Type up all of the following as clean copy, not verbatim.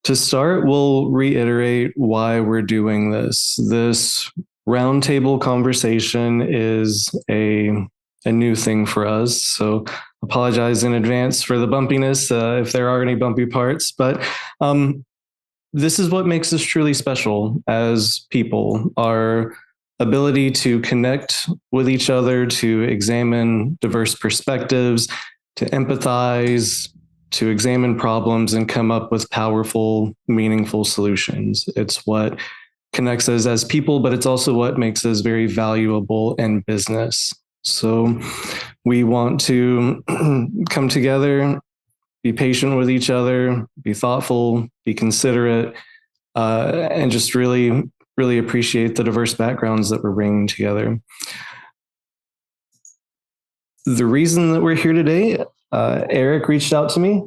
To start, we'll reiterate why we're doing this. This roundtable conversation is a new thing for us. So apologize in advance for the bumpiness if there are any bumpy parts. But this is what makes us truly special as people. Our ability to connect with each other, to examine diverse perspectives, to empathize, to examine problems and come up with powerful, meaningful solutions. It's what connects us as people, but it's also what makes us very valuable in business. So we want to come together, be patient with each other, be thoughtful, be considerate, and just really, really appreciate the diverse backgrounds that we're bringing together. The reason that we're here today, Eric reached out to me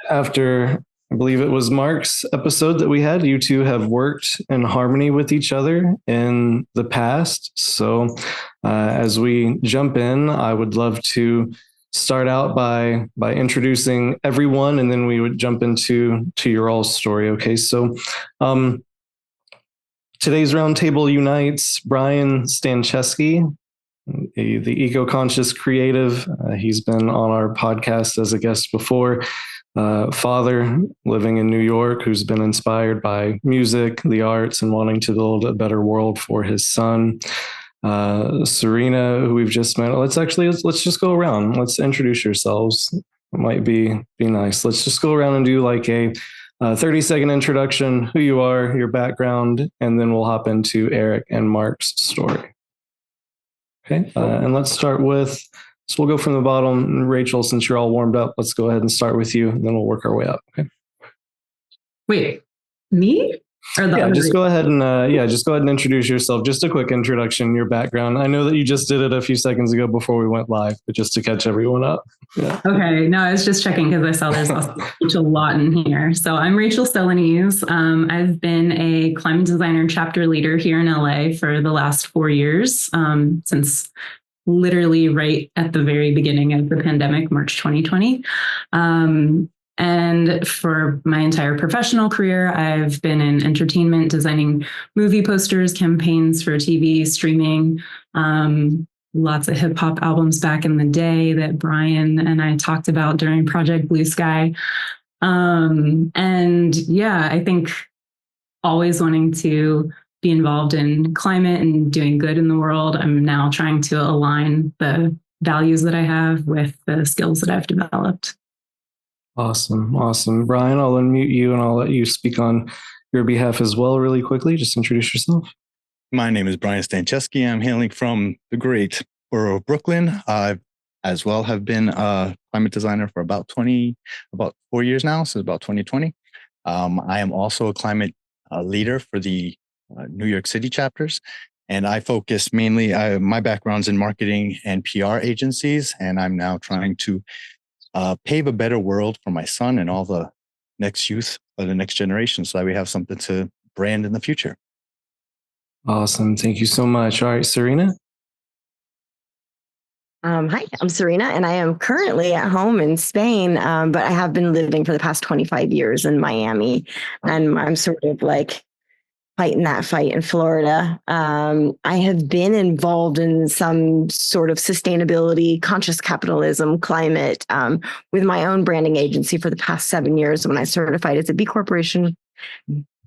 after, I believe it was Mark's episode that we had. You two have worked in harmony with each other in the past. So as we jump in, I would love to start out by introducing everyone, and then we would jump into your all's story. Okay, so today's roundtable unites Brian Stancheski, the eco-conscious creative. He's been on our podcast as a guest before. Father living in New York who's been inspired by music, the arts, and wanting to build a better world for his son. Serena, who we've just met. Let's just go around. Let's introduce yourselves. It might be nice. Let's just go around and do like a 30-second introduction, who you are, your background, and then we'll hop into Eric and Mark's story. Okay, and let's start with, so we'll go from the bottom. Rachel, since you're all warmed up, let's go ahead and start with you, and then we'll work our way up. Okay. Wait, me? Just go ahead and introduce yourself. Just a quick introduction, your background. I know that you just did it a few seconds ago before we went live, but just to catch everyone up. Yeah. Okay. No, I was just checking because I saw there's a lot in here. So I'm Rachel Celanese. I've been a climate designer chapter leader here in LA for the last 4 years, since literally right at the very beginning of the pandemic, March 2020. And for my entire professional career, I've been in entertainment, designing movie posters, campaigns for TV, streaming, lots of hip hop albums back in the day that Brian and I talked about during Project Blue Sky. And yeah, I think always wanting to be involved in climate and doing good in the world. I'm now trying to align the values that I have with the skills that I've developed. Awesome. Brian, I'll unmute you and I'll let you speak on your behalf as well really quickly. Just introduce yourself. My name is Brian Stancheski. I'm hailing from the great borough of Brooklyn. I as well have been a climate designer for about 4 years now, since about 2020. I am also a climate leader for the New York City chapters. And I focus mainly, my background's in marketing and PR agencies, and I'm now trying to pave a better world for my son and all the next youth or the next generation so that we have something to brand in the future. Awesome. Thank you so much. All right, Serena. Hi, I'm Serena, and I am currently at home in Spain, but I have been living for the past 25 years in Miami, and I'm sort of like fighting that fight in Florida. I have been involved in some sort of sustainability, conscious capitalism, climate, with my own branding agency for the past 7 years when I certified as a B Corporation.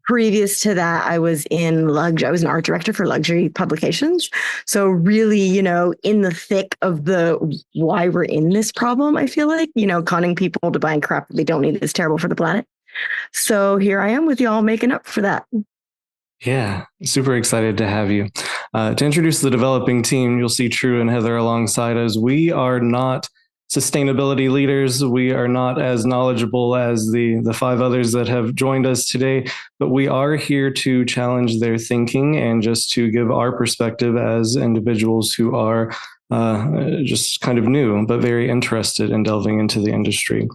Previous to that, I was in luxury. I was an art director for luxury publications. So really, in the thick of the why we're in this problem, I feel like, conning people to buying crap that they don't need is terrible for the planet. So here I am with y'all making up for that. Yeah, super excited to have you. To introduce the developing team, you'll see True and Heather alongside us. We are not sustainability leaders. We are not as knowledgeable as the 5 others that have joined us today, but we are here to challenge their thinking and just to give our perspective as individuals who are just kind of new, but very interested in delving into the industry.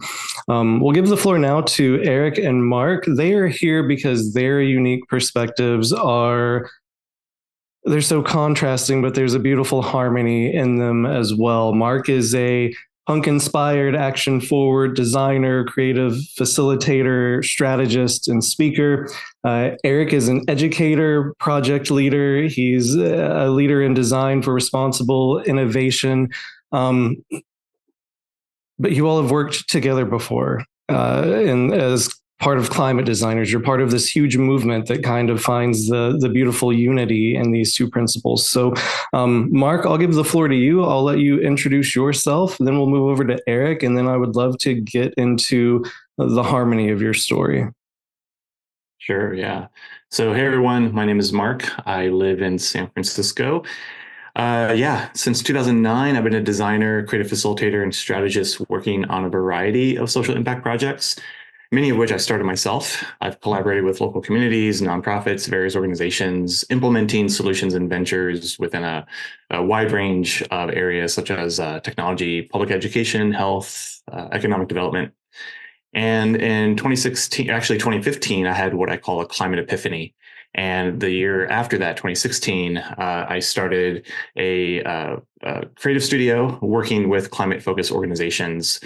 We'll give the floor now to Eric and Mark. They are here because their unique perspectives they're so contrasting, but there's a beautiful harmony in them as well. Mark is a punk inspired, action forward designer, creative facilitator, strategist, and speaker. Eric is an educator, project leader. He's a leader in design for responsible innovation. But you all have worked together before, and as part of climate designers, you're part of this huge movement that kind of finds the beautiful unity in these two principles. So, Mark, I'll give the floor to you. I'll let you introduce yourself, then we'll move over to Eric, and then I would love to get into the harmony of your story. Sure, yeah. So, hey everyone, my name is Mark. I live in San Francisco. Since 2009, I've been a designer, creative facilitator, and strategist working on a variety of social impact projects, many of which I started myself. I've collaborated with local communities, nonprofits, various organizations, implementing solutions and ventures within a wide range of areas such as technology, public education, health, economic development. And in 2015, I had what I call a climate epiphany. And the year after that, 2016, I started a creative studio working with climate-focused organizations,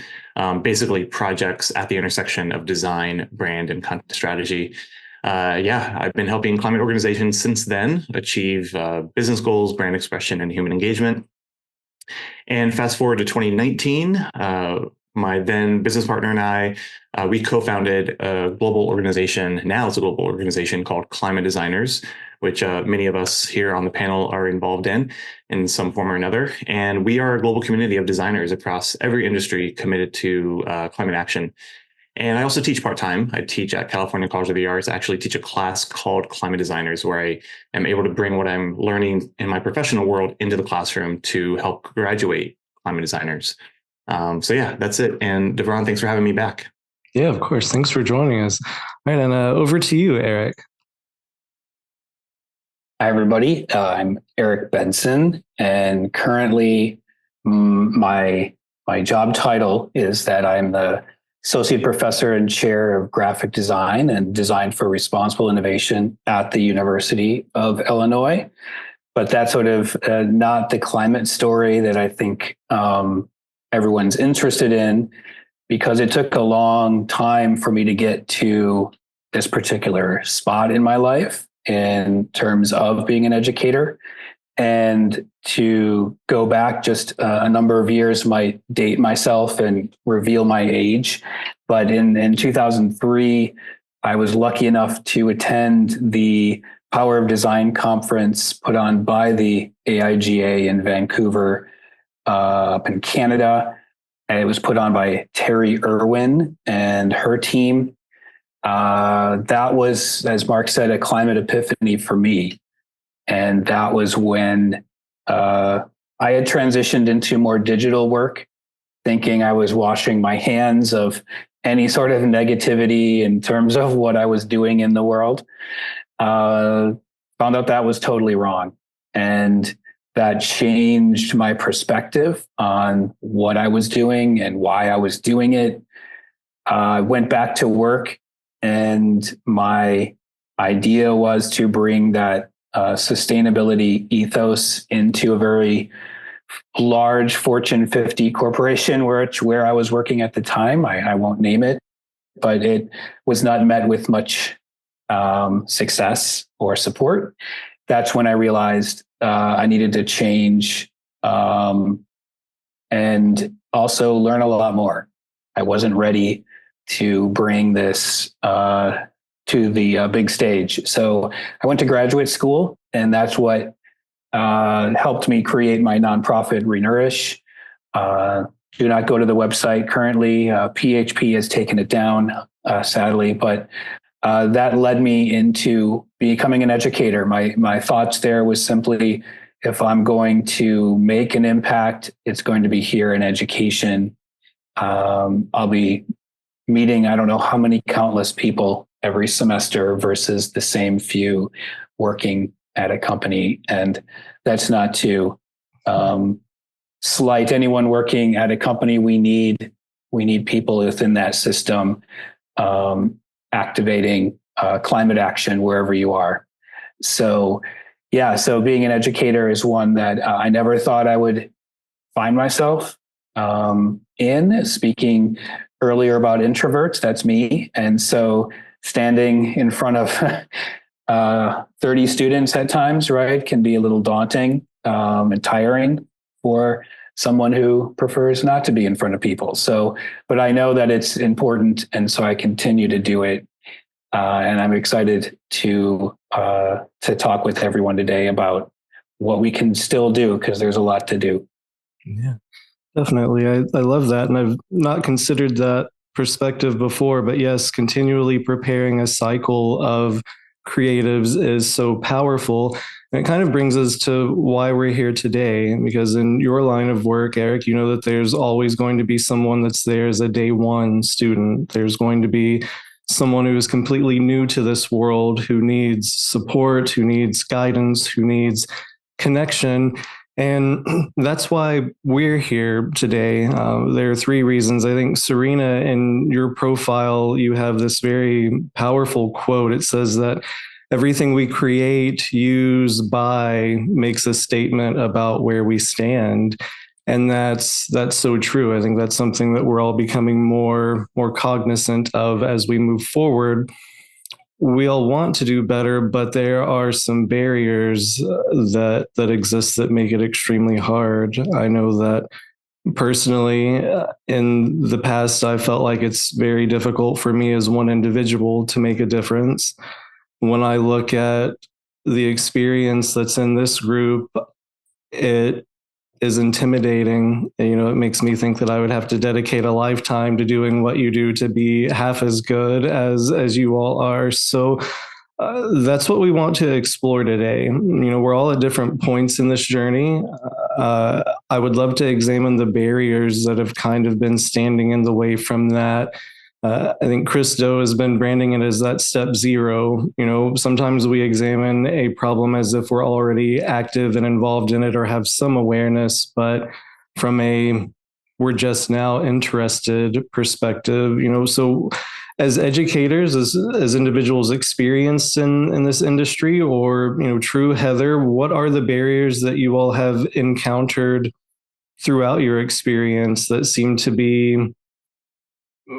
basically projects at the intersection of design, brand, and content strategy. I've been helping climate organizations since then achieve business goals, brand expression, and human engagement. And fast forward to 2019, my then business partner and I, we co-founded a global organization. Now it's a global organization called Climate Designers, which many of us here on the panel are involved in some form or another. And we are a global community of designers across every industry committed to climate action. And I also teach part-time. I teach at California College of the Arts. I actually teach a class called Climate Designers, where I am able to bring what I'm learning in my professional world into the classroom to help graduate climate designers. That's it. And Devron, thanks for having me back. Yeah, of course. Thanks for joining us. All right, and over to you, Eric. Hi, everybody. I'm Eric Benson, and currently my job title is that I'm the Associate Professor and Chair of Graphic Design and Design for Responsible Innovation at the University of Illinois. But that's sort of not the climate story that I think everyone's interested in, because it took a long time for me to get to this particular spot in my life in terms of being an educator. And to go back just a number of years might date myself and reveal my age. But in 2003, I was lucky enough to attend the Power of Design conference put on by the AIGA in Vancouver, up in Canada. And it was put on by Terry Irwin and her team. That was, as Mark said, a climate epiphany for me. And that was when I had transitioned into more digital work, thinking I was washing my hands of any sort of negativity in terms of what I was doing in the world. Found out that was totally wrong. And that changed my perspective on what I was doing and why I was doing it. I went back to work, and my idea was to bring that sustainability ethos into a very large Fortune 50 corporation where I was working at the time. I won't name it, but it was not met with much success or support. That's when I realized I needed to change and also learn a lot more. I wasn't ready to bring this to the big stage. So I went to graduate school, and that's what helped me create my nonprofit, Renourish. Do not go to the website currently. PHP has taken it down, sadly, but that led me into becoming an educator. My thoughts there was simply, if I'm going to make an impact, it's going to be here in education. I'll be meeting, I don't know how many countless people every semester versus the same few working at a company. And that's not to slight anyone working at a company. We need people within that system activating climate action wherever you are. So being an educator is one that I never thought I would find myself in in. Speaking earlier about introverts, that's me. And so standing in front of 30 students at times, right, can be a little daunting and tiring for someone who prefers not to be in front of people. So, but I know that it's important, and so I continue to do it. And I'm excited to talk with everyone today about what we can still do, because there's a lot to do. Yeah, definitely. I love that. And I've not considered that perspective before, but yes, continually preparing a cycle of creatives is so powerful. And it kind of brings us to why we're here today, because in your line of work, Eric, you know that there's always going to be someone that's there as a day one student. There's going to be someone who is completely new to this world, who needs support, who needs guidance, who needs connection. And that's why we're here today. There are three reasons. I think, Serena, in your profile, you have this very powerful quote. It says that everything we create, use, buy makes a statement about where we stand. And that's so true. I think that's something that we're all becoming more cognizant of as we move forward. We all want to do better, but there are some barriers that exist that make it extremely hard. I know that personally, in the past, I felt like it's very difficult for me as one individual to make a difference. When I look at the experience that's in this group, it is intimidating. You know, it makes me think that I would have to dedicate a lifetime to doing what you do to be half as good as you all are. So that's what we want to explore today. You know, we're all at different points in this journey. I would love to examine the barriers that have kind of been standing in the way from that. I think Chris Do has been branding it as that step zero. You know, sometimes we examine a problem as if we're already active and involved in it or have some awareness, but from a we're just now interested perspective, you know, so as educators, as individuals experienced in this industry, or, you know, true Heather, what are the barriers that you all have encountered throughout your experience that seem to be,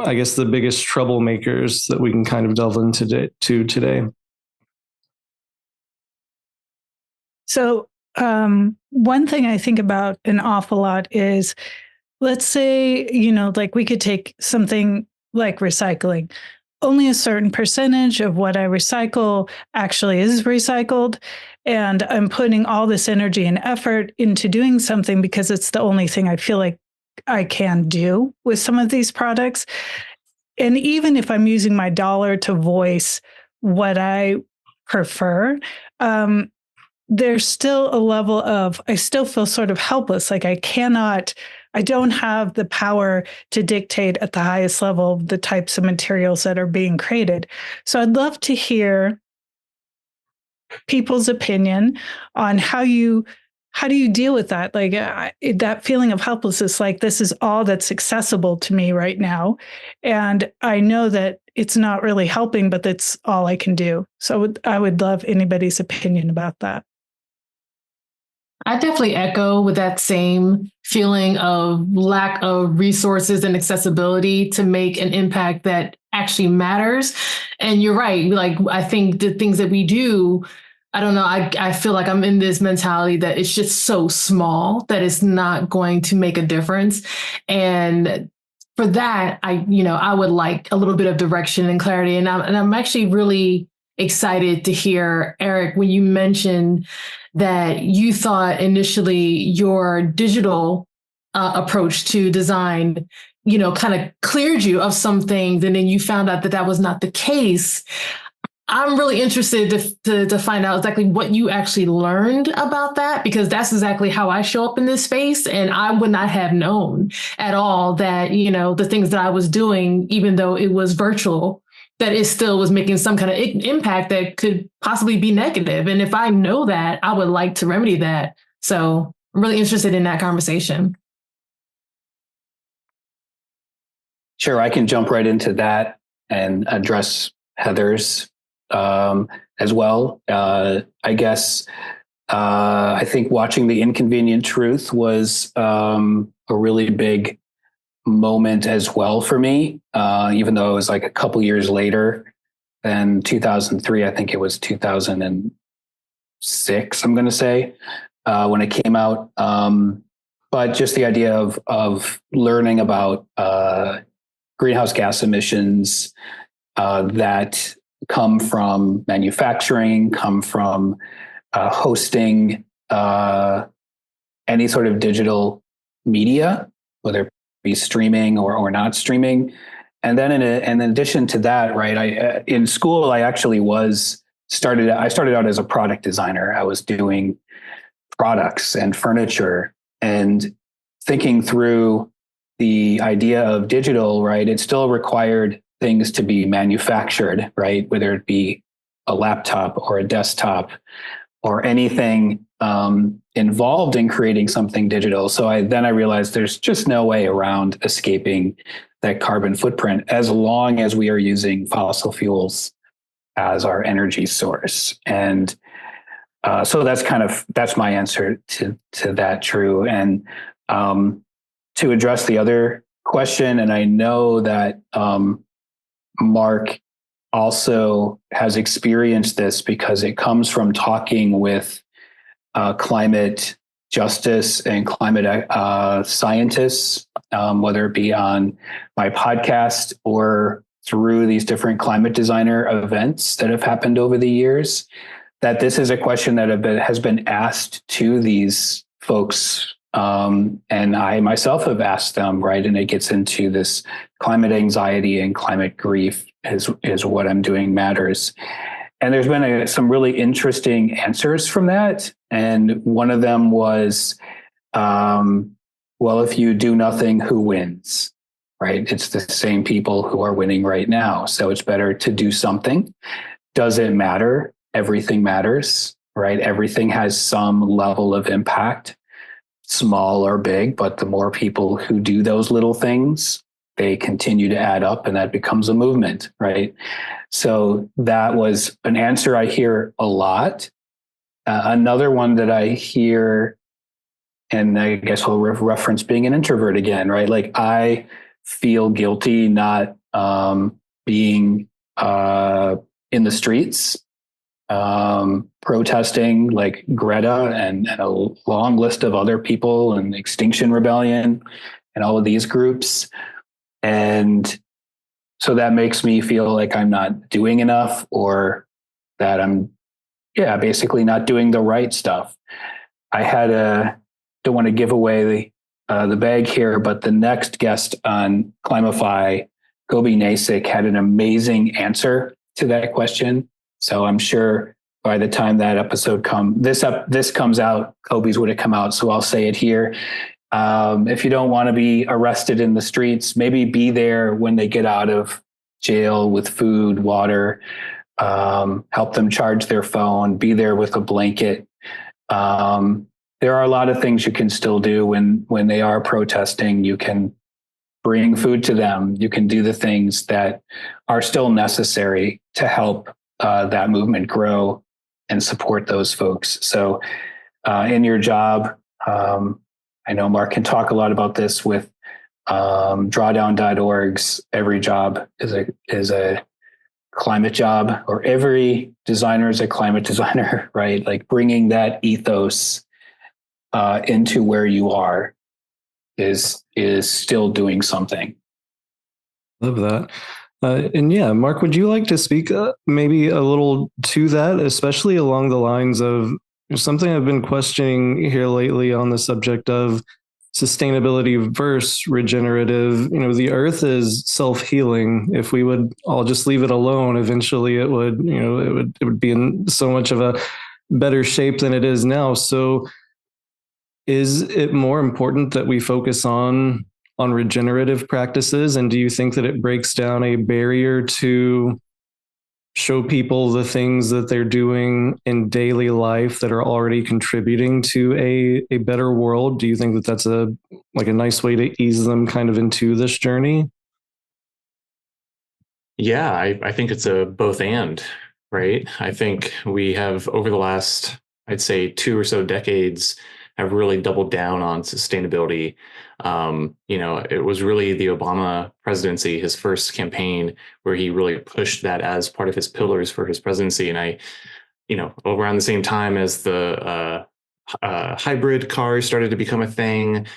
I guess, the biggest troublemakers that we can kind of delve into today? So one thing I think about an awful lot is, let's say, you know, like we could take something like recycling. Only a certain percentage of what I recycle actually is recycled. And I'm putting all this energy and effort into doing something because it's the only thing I feel like I can do with some of these products. And even if I'm using my dollar to voice what I prefer, there's still a level of, I still feel sort of helpless. Like I don't have the power to dictate at the highest level the types of materials that are being created. So I'd love to hear people's opinion on how do you deal with that? Like that feeling of helplessness, like this is all that's accessible to me right now. And I know that it's not really helping, but that's all I can do. So I would love anybody's opinion about that. I definitely echo with that same feeling of lack of resources and accessibility to make an impact that actually matters. And you're right. Like, I think the things that we do, I don't know, I feel like I'm in this mentality that it's just so small that it's not going to make a difference. And for that, I would like a little bit of direction and clarity. And I'm actually really excited to hear, Eric, when you mentioned that you thought initially your digital approach to design, kind of cleared you of some things, and then you found out that that was not the case. I'm really interested to find out exactly what you actually learned about that, because that's exactly how I show up in this space. And I would not have known at all that, the things that I was doing, even though it was virtual, that it still was making some kind of impact that could possibly be negative. And if I know that, I would like to remedy that. So I'm really interested in that conversation. Sure, I can jump right into that and address Heather's as well. I guess I think watching The Inconvenient Truth was a really big moment as well for me, even though it was like a couple years later than 2003. I think it was 2006, I'm going to say, when it came out. But just the idea of learning about greenhouse gas emissions that come from manufacturing, come from hosting any sort of digital media, whether it be streaming or not streaming. And then in addition to that, right, in school, I actually started out as a product designer. I was doing products and furniture, and thinking through the idea of digital, right, it still required things to be manufactured, right, whether it be a laptop or a desktop or anything involved in creating something digital. So I realized there's just no way around escaping that carbon footprint as long as we are using fossil fuels as our energy source. And so that's my answer to that, Drew. And to address the other question, and I know that Mark also has experienced this because it comes from talking with climate justice and climate scientists, whether it be on my podcast or through these different climate designer events that have happened over the years, that this is a question that has been asked to these folks. And I myself have asked them, right? And it gets into this climate anxiety and climate grief is what I'm doing matters. And there's been some really interesting answers from that. And one of them was, well, if you do nothing, who wins? Right? It's the same people who are winning right now. So it's better to do something. Does it matter? Everything matters, right? Everything has some level of impact, small or big, but the more people who do those little things, they continue to add up, and that becomes a movement, right? So that was an answer I hear a lot. Another one that I hear, and I guess I'll reference being an introvert again, right? Like I feel guilty not being in the streets, protesting like Greta and a long list of other people and Extinction Rebellion and all of these groups. And so that makes me feel like I'm not doing enough, or that I'm, basically not doing the right stuff. I don't want to give away the bag here, but the next guest on Climify, Gobi Nasik, had an amazing answer to that question. So I'm sure by the time that episode this comes out, Kobe's would have come out. So I'll say it here. If you don't want to be arrested in the streets, maybe be there when they get out of jail with food, water, help them charge their phone, be there with a blanket. There are a lot of things you can still do when they are protesting. You can bring food to them. You can do the things that are still necessary to help that movement grow and support those folks. So in your job, I know Mark can talk a lot about this with drawdown.org's every job is a climate job, or every designer is a climate designer, right? Like bringing that ethos into where you are is still doing something. Love that. And yeah, Mark, would you like to speak maybe a little to that, especially along the lines of something I've been questioning here lately on the subject of sustainability versus regenerative? The earth is self-healing. If we would all just leave it alone, eventually it would be in so much of a better shape than it is now. So is it more important that we focus on regenerative practices? And do you think that it breaks down a barrier to show people the things that they're doing in daily life that are already contributing to a better world? Do you think that that's a nice way to ease them kind of into this journey? Yeah, I think it's a both and, right? I think we have, over the last, I'd say 2 or so decades, have really doubled down on sustainability. It was really the Obama presidency, his first campaign, where he really pushed that as part of his pillars for his presidency. And over around the same time as the hybrid cars started to become a thing.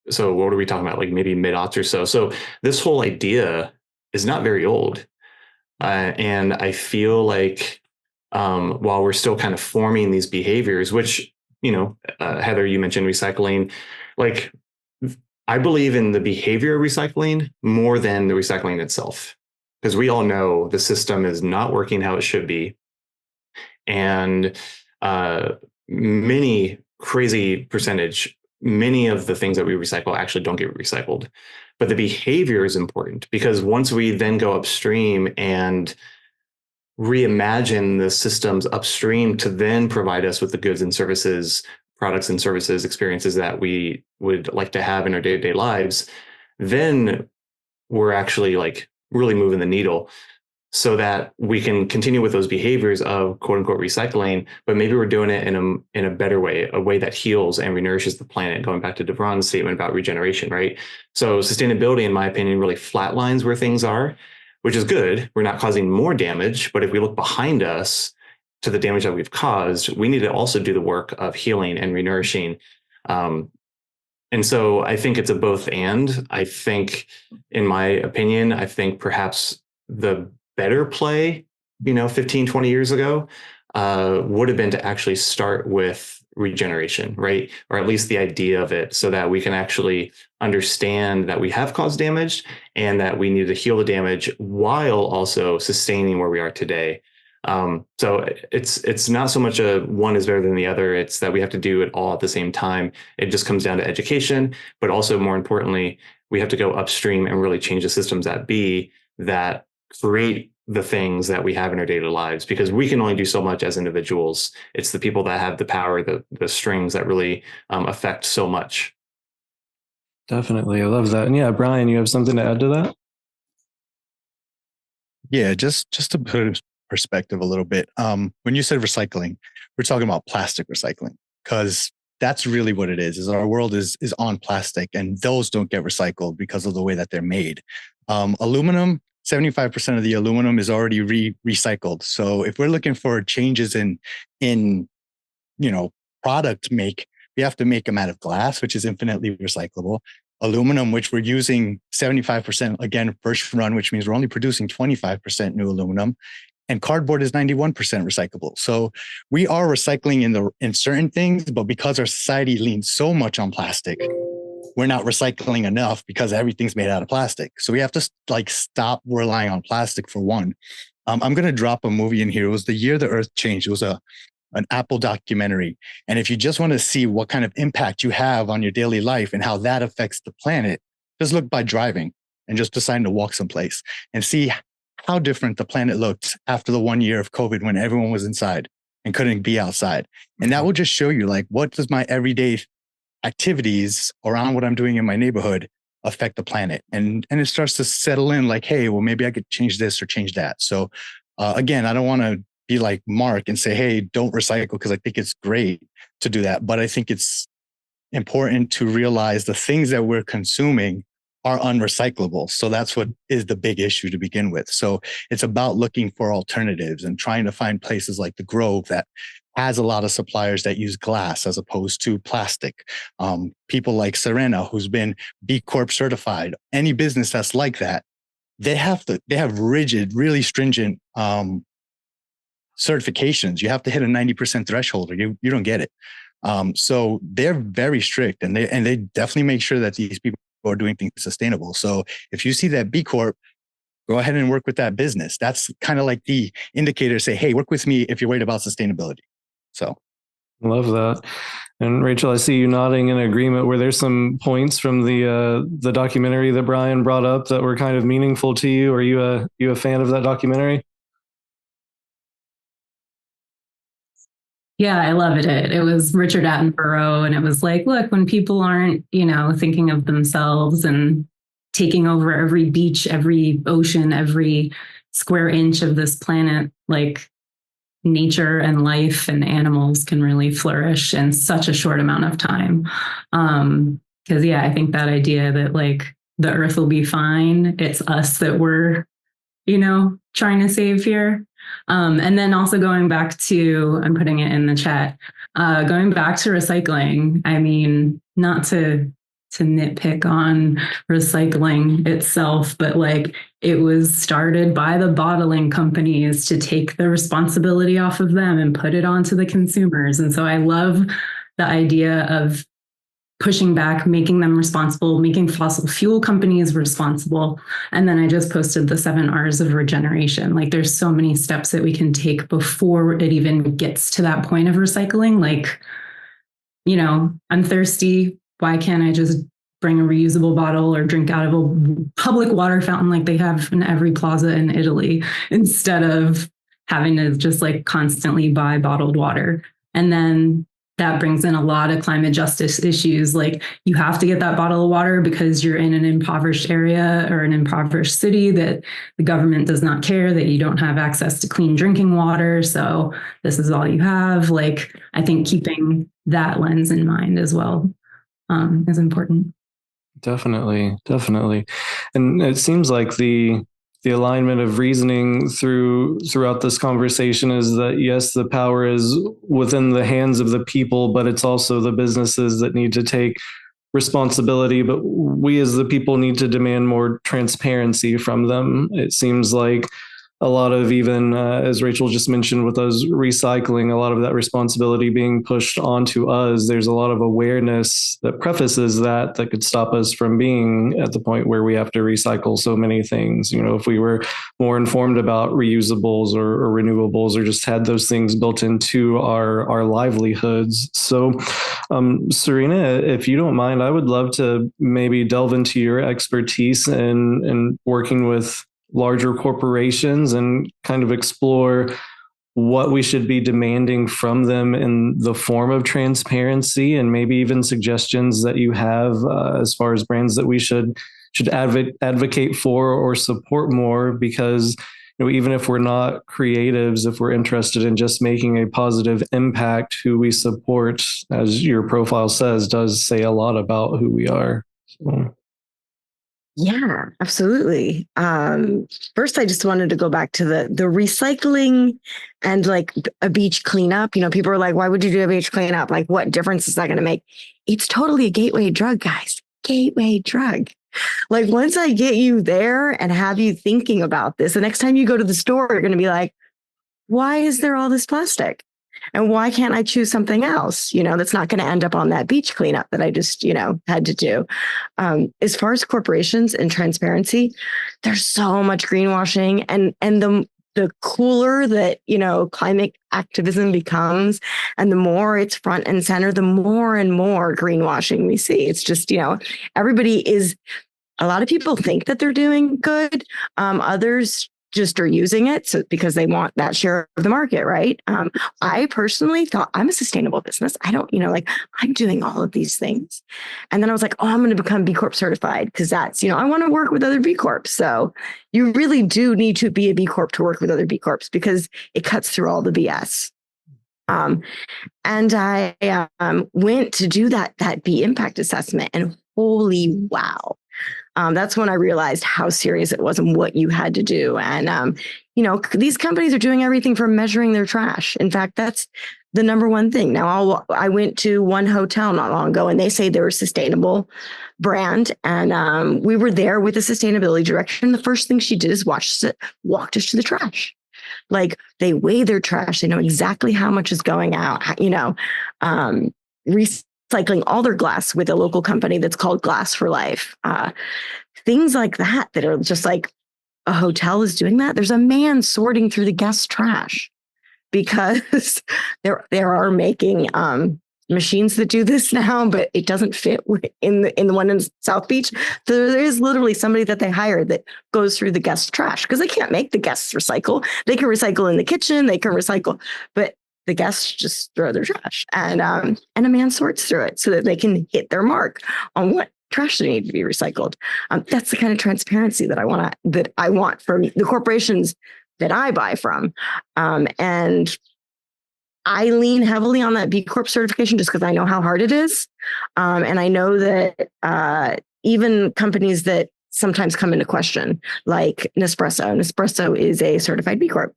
So what are we talking about? Like maybe mid-aughts or so. So this whole idea is not very old. And I feel like while we're still kind of forming these behaviors, which, Heather, you mentioned recycling, like I believe in the behavior of recycling more than the recycling itself, because we all know the system is not working how it should be. And many crazy percentage, many of the things that we recycle actually don't get recycled. But the behavior is important, because once we then go upstream and reimagine the systems upstream to then provide us with the goods and services, products and services, experiences that we would like to have in our day-to-day lives, then we're actually like really moving the needle, so that we can continue with those behaviors of quote unquote recycling, but maybe we're doing it in a better way, a way that heals and renourishes the planet, going back to Devron's statement about regeneration, right? So sustainability, in my opinion, really flatlines where things are, which is good. We're not causing more damage, but if we look behind us to the damage that we've caused, we need to also do the work of healing and renourishing. And so I think it's a both and. I think, in my opinion, I think perhaps the better play, 15, 20 years ago, would have been to actually start with regeneration, right? Or at least the idea of it, so that we can actually understand that we have caused damage and that we need to heal the damage while also sustaining where we are today. So it's not so much a one is better than the other. It's that we have to do it all at the same time. It just comes down to education, but also more importantly, we have to go upstream and really change the systems that create the things that we have in our daily lives, because we can only do so much as individuals. It's the people that have the power, the strings that really affect so much. Definitely. I love that. And yeah, Brian, you have something to add to that? Yeah, just to put it in perspective a little bit. When you said recycling, we're talking about plastic recycling, because that's really what it is our world is on plastic, and those don't get recycled because of the way that they're made. Aluminum, 75% of the aluminum is already recycled. So if we're looking for changes in product make, we have to make them out of glass, which is infinitely recyclable. Aluminum, which we're using 75%, again, first run, which means we're only producing 25% new aluminum. And cardboard is 91% recyclable. So we are recycling in certain things, but because our society leans so much on plastic, we're not recycling enough because everything's made out of plastic. So we have to stop relying on plastic for one. I'm going to drop a movie in here. It was The Year the Earth Changed. It was an Apple documentary. And if you just want to see what kind of impact you have on your daily life and how that affects the planet, just look by driving and just deciding to walk someplace and see how different the planet looked after the 1 year of COVID, when everyone was inside and couldn't be outside. And that will just show you, like, what does my everyday activities around what I'm doing in my neighborhood affect the planet? And it starts to settle in, like, hey, well, maybe I could change this or change that. So again, I don't want to be like Mark and say, hey, don't recycle, because I think it's great to do that. But I think it's important to realize the things that we're consuming are unrecyclable. So that's what is the big issue to begin with. So it's about looking for alternatives and trying to find places like the Grove that has a lot of suppliers that use glass as opposed to plastic. People like Serena, who's been B Corp certified. Any business that's like that, they have rigid, really stringent certifications. You have to hit a 90% threshold or you don't get it. So they're very strict, and they definitely make sure that these people are doing things sustainable. So if you see that B Corp, go ahead and work with that business. That's kind of like the indicator to say, hey, work with me if you're worried about sustainability. So love that. And Rachel, I see you nodding in agreement. Were there some points from the documentary that Brian brought up that were kind of meaningful to you? Are you a fan of that documentary? Yeah, I loved it. It was Richard Attenborough, and it was like, look, when people aren't, thinking of themselves and taking over every beach, every ocean, every square inch of this planet, like, nature and life and animals can really flourish in such a short amount of time. Because yeah, I think that idea that like the earth will be fine, it's us that we're, trying to save here. And then also going back to, I'm putting it in the chat, going back to recycling. I mean, not to nitpick on recycling itself, but like it was started by the bottling companies to take the responsibility off of them and put it onto the consumers. And so I love the idea of pushing back, making them responsible, making fossil fuel companies responsible. And then I just posted the 7 R's of regeneration. Like there's so many steps that we can take before it even gets to that point of recycling. Like, I'm thirsty. Why can't I just bring a reusable bottle or drink out of a public water fountain like they have in every plaza in Italy, instead of having to just like constantly buy bottled water? And then that brings in a lot of climate justice issues. Like you have to get that bottle of water because you're in an impoverished area or an impoverished city that the government does not care that you don't have access to clean drinking water. So this is all you have. Like, I think keeping that lens in mind as well is important. Definitely. And it seems like the alignment of reasoning throughout this conversation is that yes, the power is within the hands of the people, but it's also the businesses that need to take responsibility. But we as the people need to demand more transparency from them. It seems like a lot of, even as Rachel just mentioned with us recycling, a lot of that responsibility being pushed onto us. There's a lot of awareness that prefaces that could stop us from being at the point where we have to recycle so many things. If we were more informed about reusables or renewables, or just had those things built into our livelihoods. So, Serena, if you don't mind, I would love to maybe delve into your expertise in working with larger corporations and kind of explore what we should be demanding from them in the form of transparency, and maybe even suggestions that you have as far as brands that we should advocate for or support more. Because even if we're not creatives, if we're interested in just making a positive impact, who we support, as your profile says, does say a lot about who we are. So. Yeah, absolutely. First, I just wanted to go back to the recycling and like a beach cleanup. People are like, why would you do a beach cleanup? Like, what difference is that going to make? It's totally a gateway drug, guys. Gateway drug. Like once I get you there and have you thinking about this, the next time you go to the store, you're going to be like, why is there all this plastic? And why can't I choose something else, that's not going to end up on that beach cleanup that I just, had to do. As far as corporations and transparency, there's so much greenwashing, and the cooler that, climate activism becomes, and the more it's front and center, the more and more greenwashing we see. It's just, a lot of people think that they're doing good. Others just are using it because they want that share of the market, right? I personally thought I'm a sustainable business. I don't, I'm doing all of these things. And then I was like, I'm going to become B Corp certified because that's, I want to work with other B Corps. So you really do need to be a B Corp to work with other B Corps because it cuts through all the BS. And I went to do that B impact assessment, and holy wow. That's when I realized how serious it was and what you had to do. And, these companies are doing everything from measuring their trash. In fact, that's the number one thing. Now, I went to one hotel not long ago, and they say they're a sustainable brand. And we were there with the sustainability director. And the first thing she did is walked us to the trash. Like they weigh their trash. They know exactly how much is going out, recycling all their glass with a local company that's called Glass for Life. Things like that are just like a hotel is doing that. There's a man sorting through the guest trash because there are making machines that do this now, but it doesn't fit in the one in South Beach. There is literally somebody that they hired that goes through the guest trash because they can't make the guests recycle. They can recycle in the kitchen, they can recycle, but the guests just throw their trash, and a man sorts through it so that they can hit their mark on what trash they need to be recycled. That's the kind of transparency that I want from the corporations that I buy from. And I lean heavily on that B Corp certification just because I know how hard it is. And I know that even companies that sometimes come into question, like Nespresso is a certified B Corp.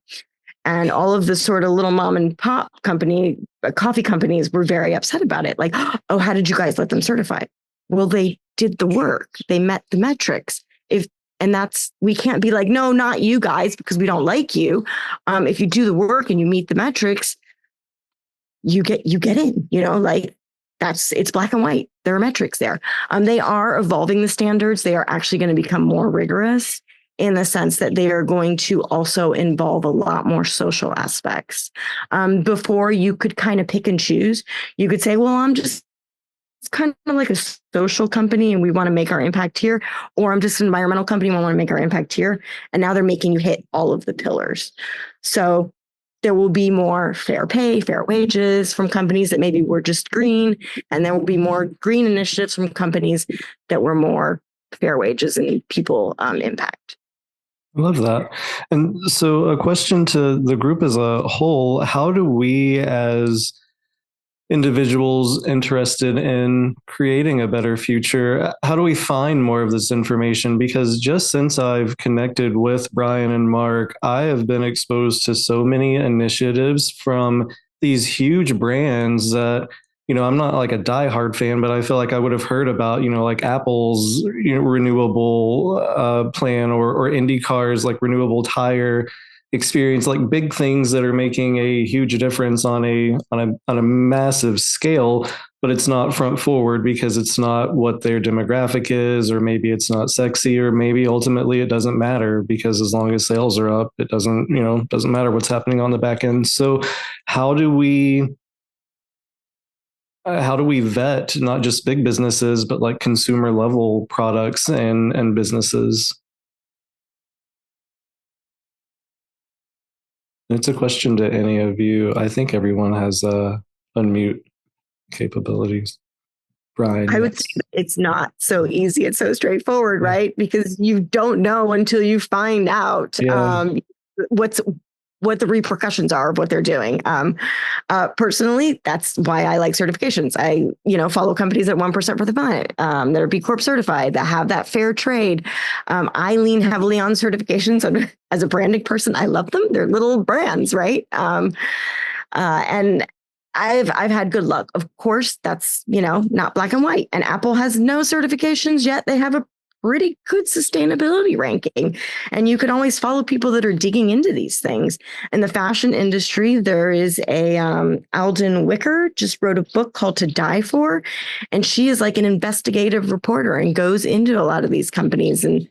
And all of the sort of little mom and pop coffee companies were very upset about it. Like, oh, how did you guys let them certify? Well, they did the work. They met the metrics. We can't be like, no, not you guys, because we don't like you. If you do the work and you meet the metrics, you get in, like it's black and white. There are metrics there. They are evolving the standards. They are actually going to become more rigorous in the sense that they are going to also involve a lot more social aspects. Before you could kind of pick and choose, you could say, well, it's kind of like a social company and we want to make our impact here, or I'm just an environmental company and we want to make our impact here. And now they're making you hit all of the pillars. So there will be more fair pay, fair wages from companies that maybe were just green. And there will be more green initiatives from companies that were more fair wages and people impact. I love that. And so a question to the group as a whole, how do we as individuals interested in creating a better future, how do we find more of this information? Because just since I've connected with Brian and Mark, I have been exposed to so many initiatives from these huge brands that, I'm not like a diehard fan, but I feel like I would have heard about, like Apple's renewable plan or IndyCar's like renewable tire experience, like big things that are making a huge difference on a massive scale, but it's not front forward because it's not what their demographic is, or maybe it's not sexy, or maybe ultimately it doesn't matter because as long as sales are up, it doesn't matter what's happening on the back end. So how do we vet not just big businesses, but like consumer level products and businesses? It's a question to any of you. I think everyone has unmute capabilities. Brian. I would say it's not so easy. It's so straightforward, right? Because you don't know until you find out what the repercussions are of what they're doing. Personally, that's why I like certifications. I, follow companies at 1% for the planet that are B Corp certified, that have that fair trade. I lean heavily on certifications. As a branding person, I love them. They're little brands, right? And I've had good luck. Of course, that's, not black and white. And Apple has no certifications yet. They have a pretty good sustainability ranking. And you can always follow people that are digging into these things. In the fashion industry, there is a Alden Wicker just wrote a book called To Die For. And she is like an investigative reporter and goes into a lot of these companies and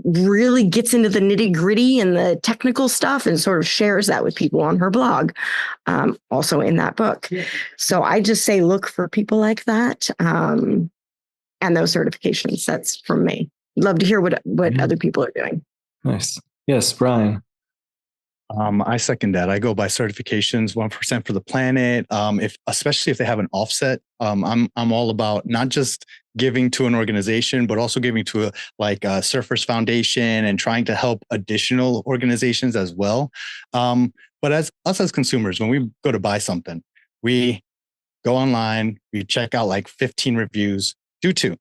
really gets into the nitty gritty and the technical stuff and sort of shares that with people on her blog, also in that book. Yeah. So I just say, look for people like that. And those certifications. That's from me. Love to hear what other people are doing. Nice. Yes, Brian. I second that. I go by certifications, 1% for the planet. Especially if they have an offset, I'm all about not just giving to an organization, but also giving to a Surfers Foundation and trying to help additional organizations as well. But as consumers, when we go to buy something, we go online, we check out like 15 reviews. Do two.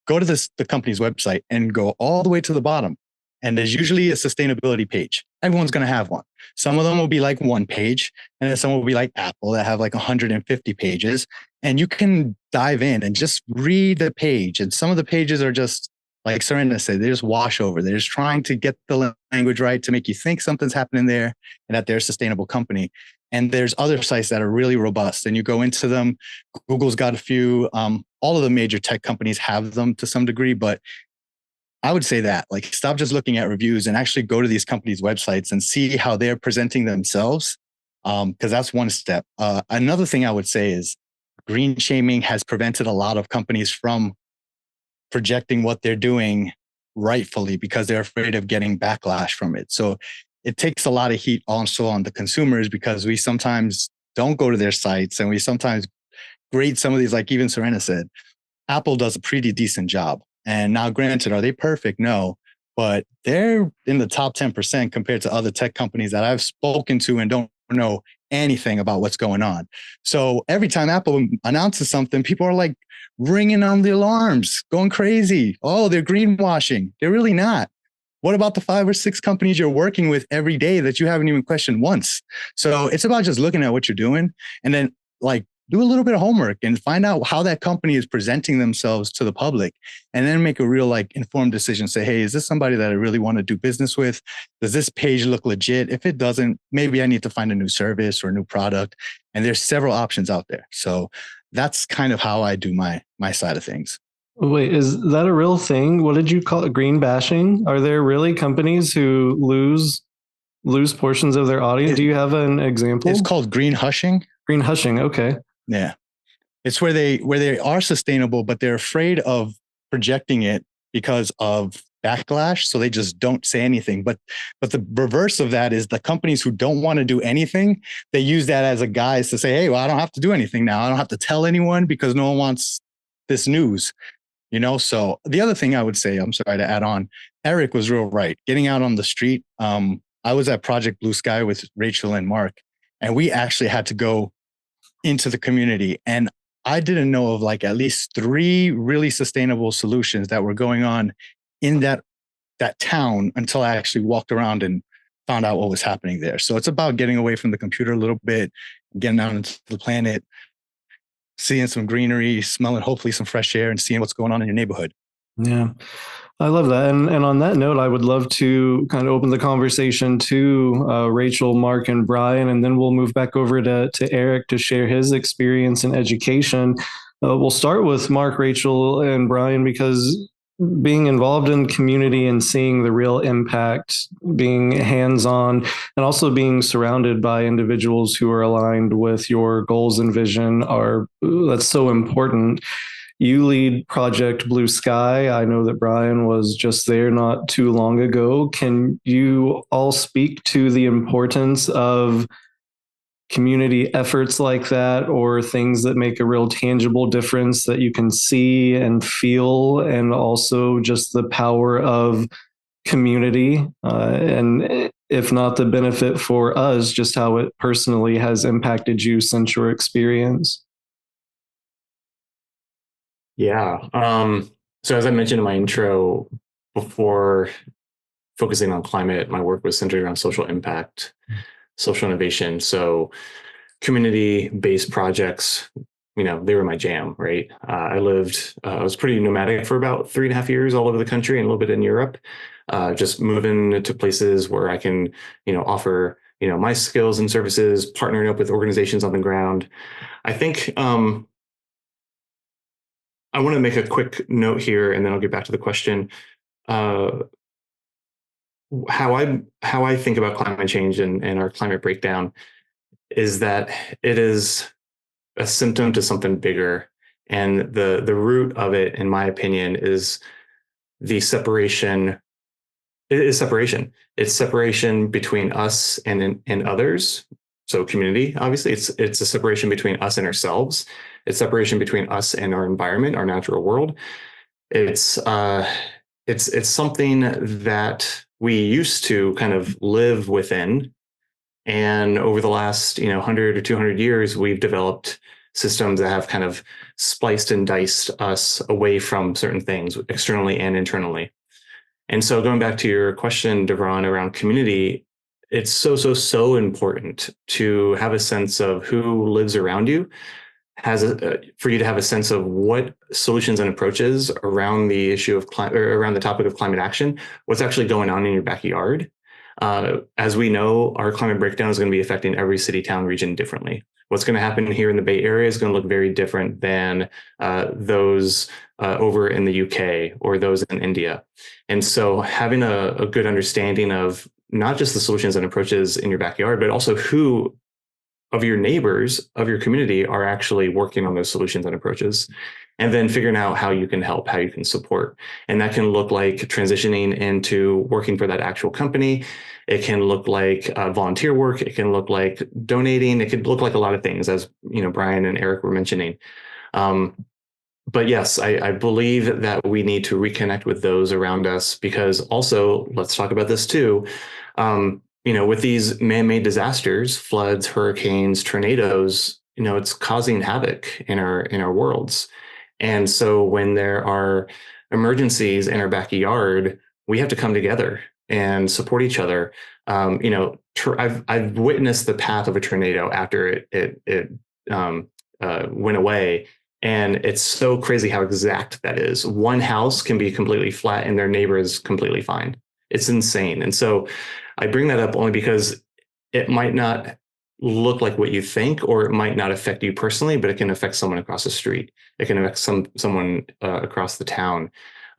Go to the company's website and go all the way to the bottom. And there's usually a sustainability page. Everyone's going to have one. Some of them will be like one page, and then some will be like Apple that have like 150 pages. And you can dive in and just read the page. And some of the pages are just, like Serena said, they just wash over. They're just trying to get the language right to make you think something's happening there and that they're a sustainable company. And there's other sites that are really robust, and you go into them. Google's got a few. All of the major tech companies have them to some degree, but I would say that stop just looking at reviews and actually go to these companies' websites and see how they're presenting themselves. Because that's one step. Another thing I would say is green shaming has prevented a lot of companies from projecting what they're doing rightfully because they're afraid of getting backlash from it. So it takes a lot of heat also on the consumers because we sometimes don't go to their sites and we sometimes grade some of these, like even Serena said, Apple does a pretty decent job. And now granted, are they perfect? No, but they're in the top 10% compared to other tech companies that I've spoken to and don't know anything about what's going on. So every time Apple announces something, people are like ringing on the alarms, going crazy. Oh, they're greenwashing. They're really not. What about the 5 or 6 companies you're working with every day that you haven't even questioned once? So it's about just looking at what you're doing and then like do a little bit of homework and find out how that company is presenting themselves to the public, and then make a real like informed decision. Say, hey, is this somebody that I really want to do business with? Does this page look legit? If it doesn't, maybe I need to find a new service or a new product. And there's several options out there. So that's kind of how I do my side of things. Wait, is that a real thing? What did you call it? Green bashing? Are there really companies who lose portions of their audience? Do you have an example? It's called green hushing. Green hushing. Okay. Yeah. It's where they are sustainable, but they're afraid of projecting it because of backlash. So they just don't say anything. But the reverse of that is the companies who don't want to do anything, they use that as a guise to say, hey, well, I don't have to do anything now. I don't have to tell anyone because no one wants this news. So the other thing I would say, I'm sorry to add on, Eric was real right. Getting out on the street. I was at Project Blue Sky with Rachel and Mark, and we actually had to go into the community. And I didn't know of like at least 3 really sustainable solutions that were going on in that town until I actually walked around and found out what was happening there. So it's about getting away from the computer a little bit, getting out into the planet, seeing some greenery, smelling hopefully some fresh air, and seeing what's going on in your neighborhood. Yeah, I love that. And on that note, I would love to kind of open the conversation to Rachel, Mark, and Brian, and then we'll move back over to Eric to share his experience in education. We'll start with Mark, Rachel, and Brian, because being involved in community and seeing the real impact, being hands-on, and also being surrounded by individuals who are aligned with your goals and vision that's so important. You lead Project Blue Sky. I know that Brian was just there not too long ago. Can you all speak to the importance of community efforts like that, or things that make a real tangible difference that you can see and feel, and also just the power of community, and if not the benefit for us, just how it personally has impacted you since your experience? Yeah. So as I mentioned in my intro, before focusing on climate, my work was centered around social impact, social innovation. So community-based projects, they were my jam, right? I was pretty nomadic for about 3.5 years all over the country and a little bit in Europe, just moving to places where I can, offer, my skills and services, partnering up with organizations on the ground. I think, I want to make a quick note here, and then I'll get back to the question. How I think about climate change and our climate breakdown is that it is a symptom to something bigger, and the root of it, in my opinion, is the separation. It is separation. It's separation between us and others. So community, obviously, it's a separation between us and ourselves. It's separation between us and our environment, our natural world. It's something that we used to kind of live within, and over the last 100 or 200 years, we've developed systems that have kind of spliced and diced us away from certain things externally and internally. And so, going back to your question, Devron, around community, it's so important to have a sense of who lives around you, for you to have a sense of what solutions and approaches around the issue of around the topic of climate action, what's actually going on in your backyard. As we know, our climate breakdown is going to be affecting every city, town, region differently. What's going to happen here in the Bay Area is going to look very different than those over in the UK or those in India. And so having a good understanding of not just the solutions and approaches in your backyard, but also who of your neighbors, of your community, are actually working on those solutions and approaches, and then figuring out how you can help, how you can support. And that can look like transitioning into working for that actual company. It can look like volunteer work. It can look like donating. It could look like a lot of things, as Brian and Eric were mentioning. But yes, I believe that we need to reconnect with those around us, because also, let's talk about this too. with these man-made disasters, floods, hurricanes, tornadoes, it's causing havoc in our worlds. And so when there are emergencies in our backyard, we have to come together and support each other. I've witnessed the path of a tornado after it went away. And it's so crazy how exact that is. One house can be completely flat and their neighbor is completely fine. It's insane. And so I bring that up only because it might not look like what you think, or it might not affect you personally, but it can affect someone across the street. It can affect someone across the town.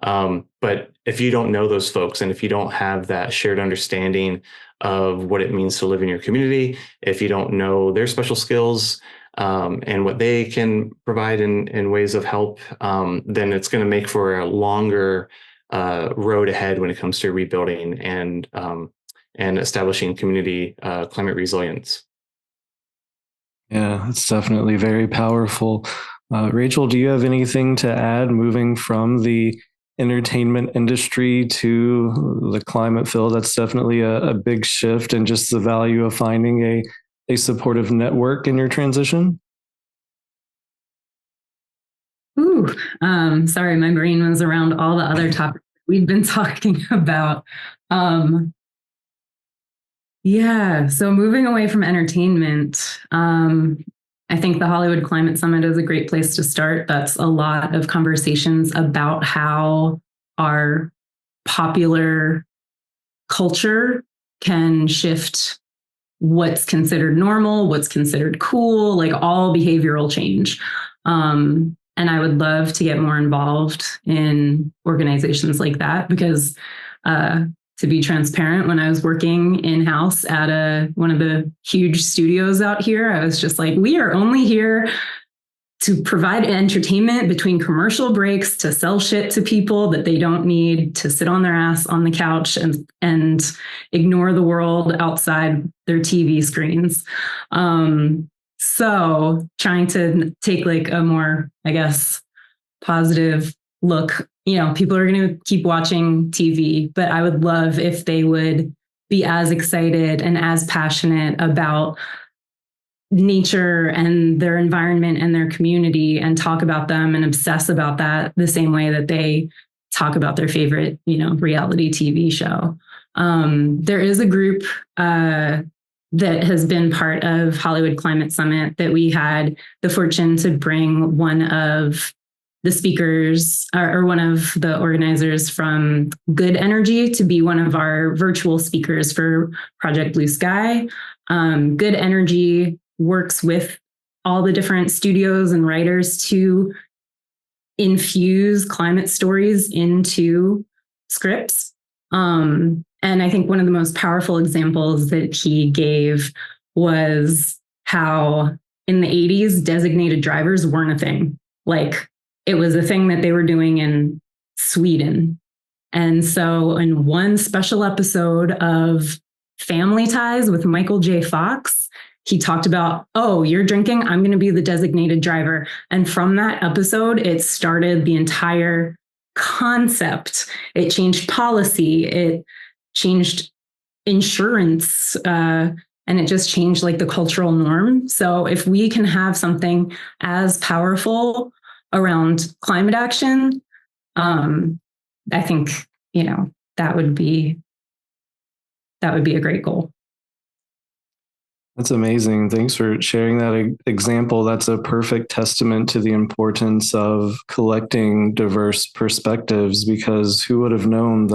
But if you don't know those folks, and if you don't have that shared understanding of what it means to live in your community, if you don't know their special skills, and what they can provide in ways of help, then it's going to make for a longer road ahead when it comes to rebuilding and establishing community climate resilience. Yeah, it's definitely very powerful. Rachel, do you have anything to add moving from the entertainment industry to the climate field? That's definitely a big shift, and just the value of finding a supportive network in your transition. Ooh, sorry, my brain was around all the other topics we've been talking about. Yeah, so moving away from entertainment, I think the Hollywood Climate Summit is a great place to start. That's a lot of conversations about how our popular culture can shift what's considered normal, what's considered cool, like all behavioral change. And I would love to get more involved in organizations like that because to be transparent, when I was working in-house at one of the huge studios out here, I was just like, we are only here to provide entertainment between commercial breaks, to sell shit to people that they don't need, to sit on their ass on the couch and ignore the world outside their TV screens. So trying to take like a more, I guess, positive look. People are going to keep watching TV, but I would love if they would be as excited and as passionate about nature and their environment and their community and talk about them and obsess about that the same way that they talk about their favorite, reality TV show. There is a group that has been part of Hollywood Climate Summit that we had the fortune to bring one of the speakers or one of the organizers from Good Energy to be one of our virtual speakers for Project Blue Sky. Good Energy works with all the different studios and writers to infuse climate stories into scripts. And I think one of the most powerful examples that he gave was how in the 80s, designated drivers weren't a thing. Like, it was a thing that they were doing in Sweden. And so in one special episode of Family Ties with Michael J. Fox, he talked about, oh, you're drinking, I'm going to be the designated driver. And from that episode, it started the entire concept. It changed policy. It changed insurance. And it just changed like the cultural norm. So if we can have something as powerful around climate action, I think, that would be a great goal. That's amazing. Thanks for sharing that example. That's a perfect testament to the importance of collecting diverse perspectives, because who would have known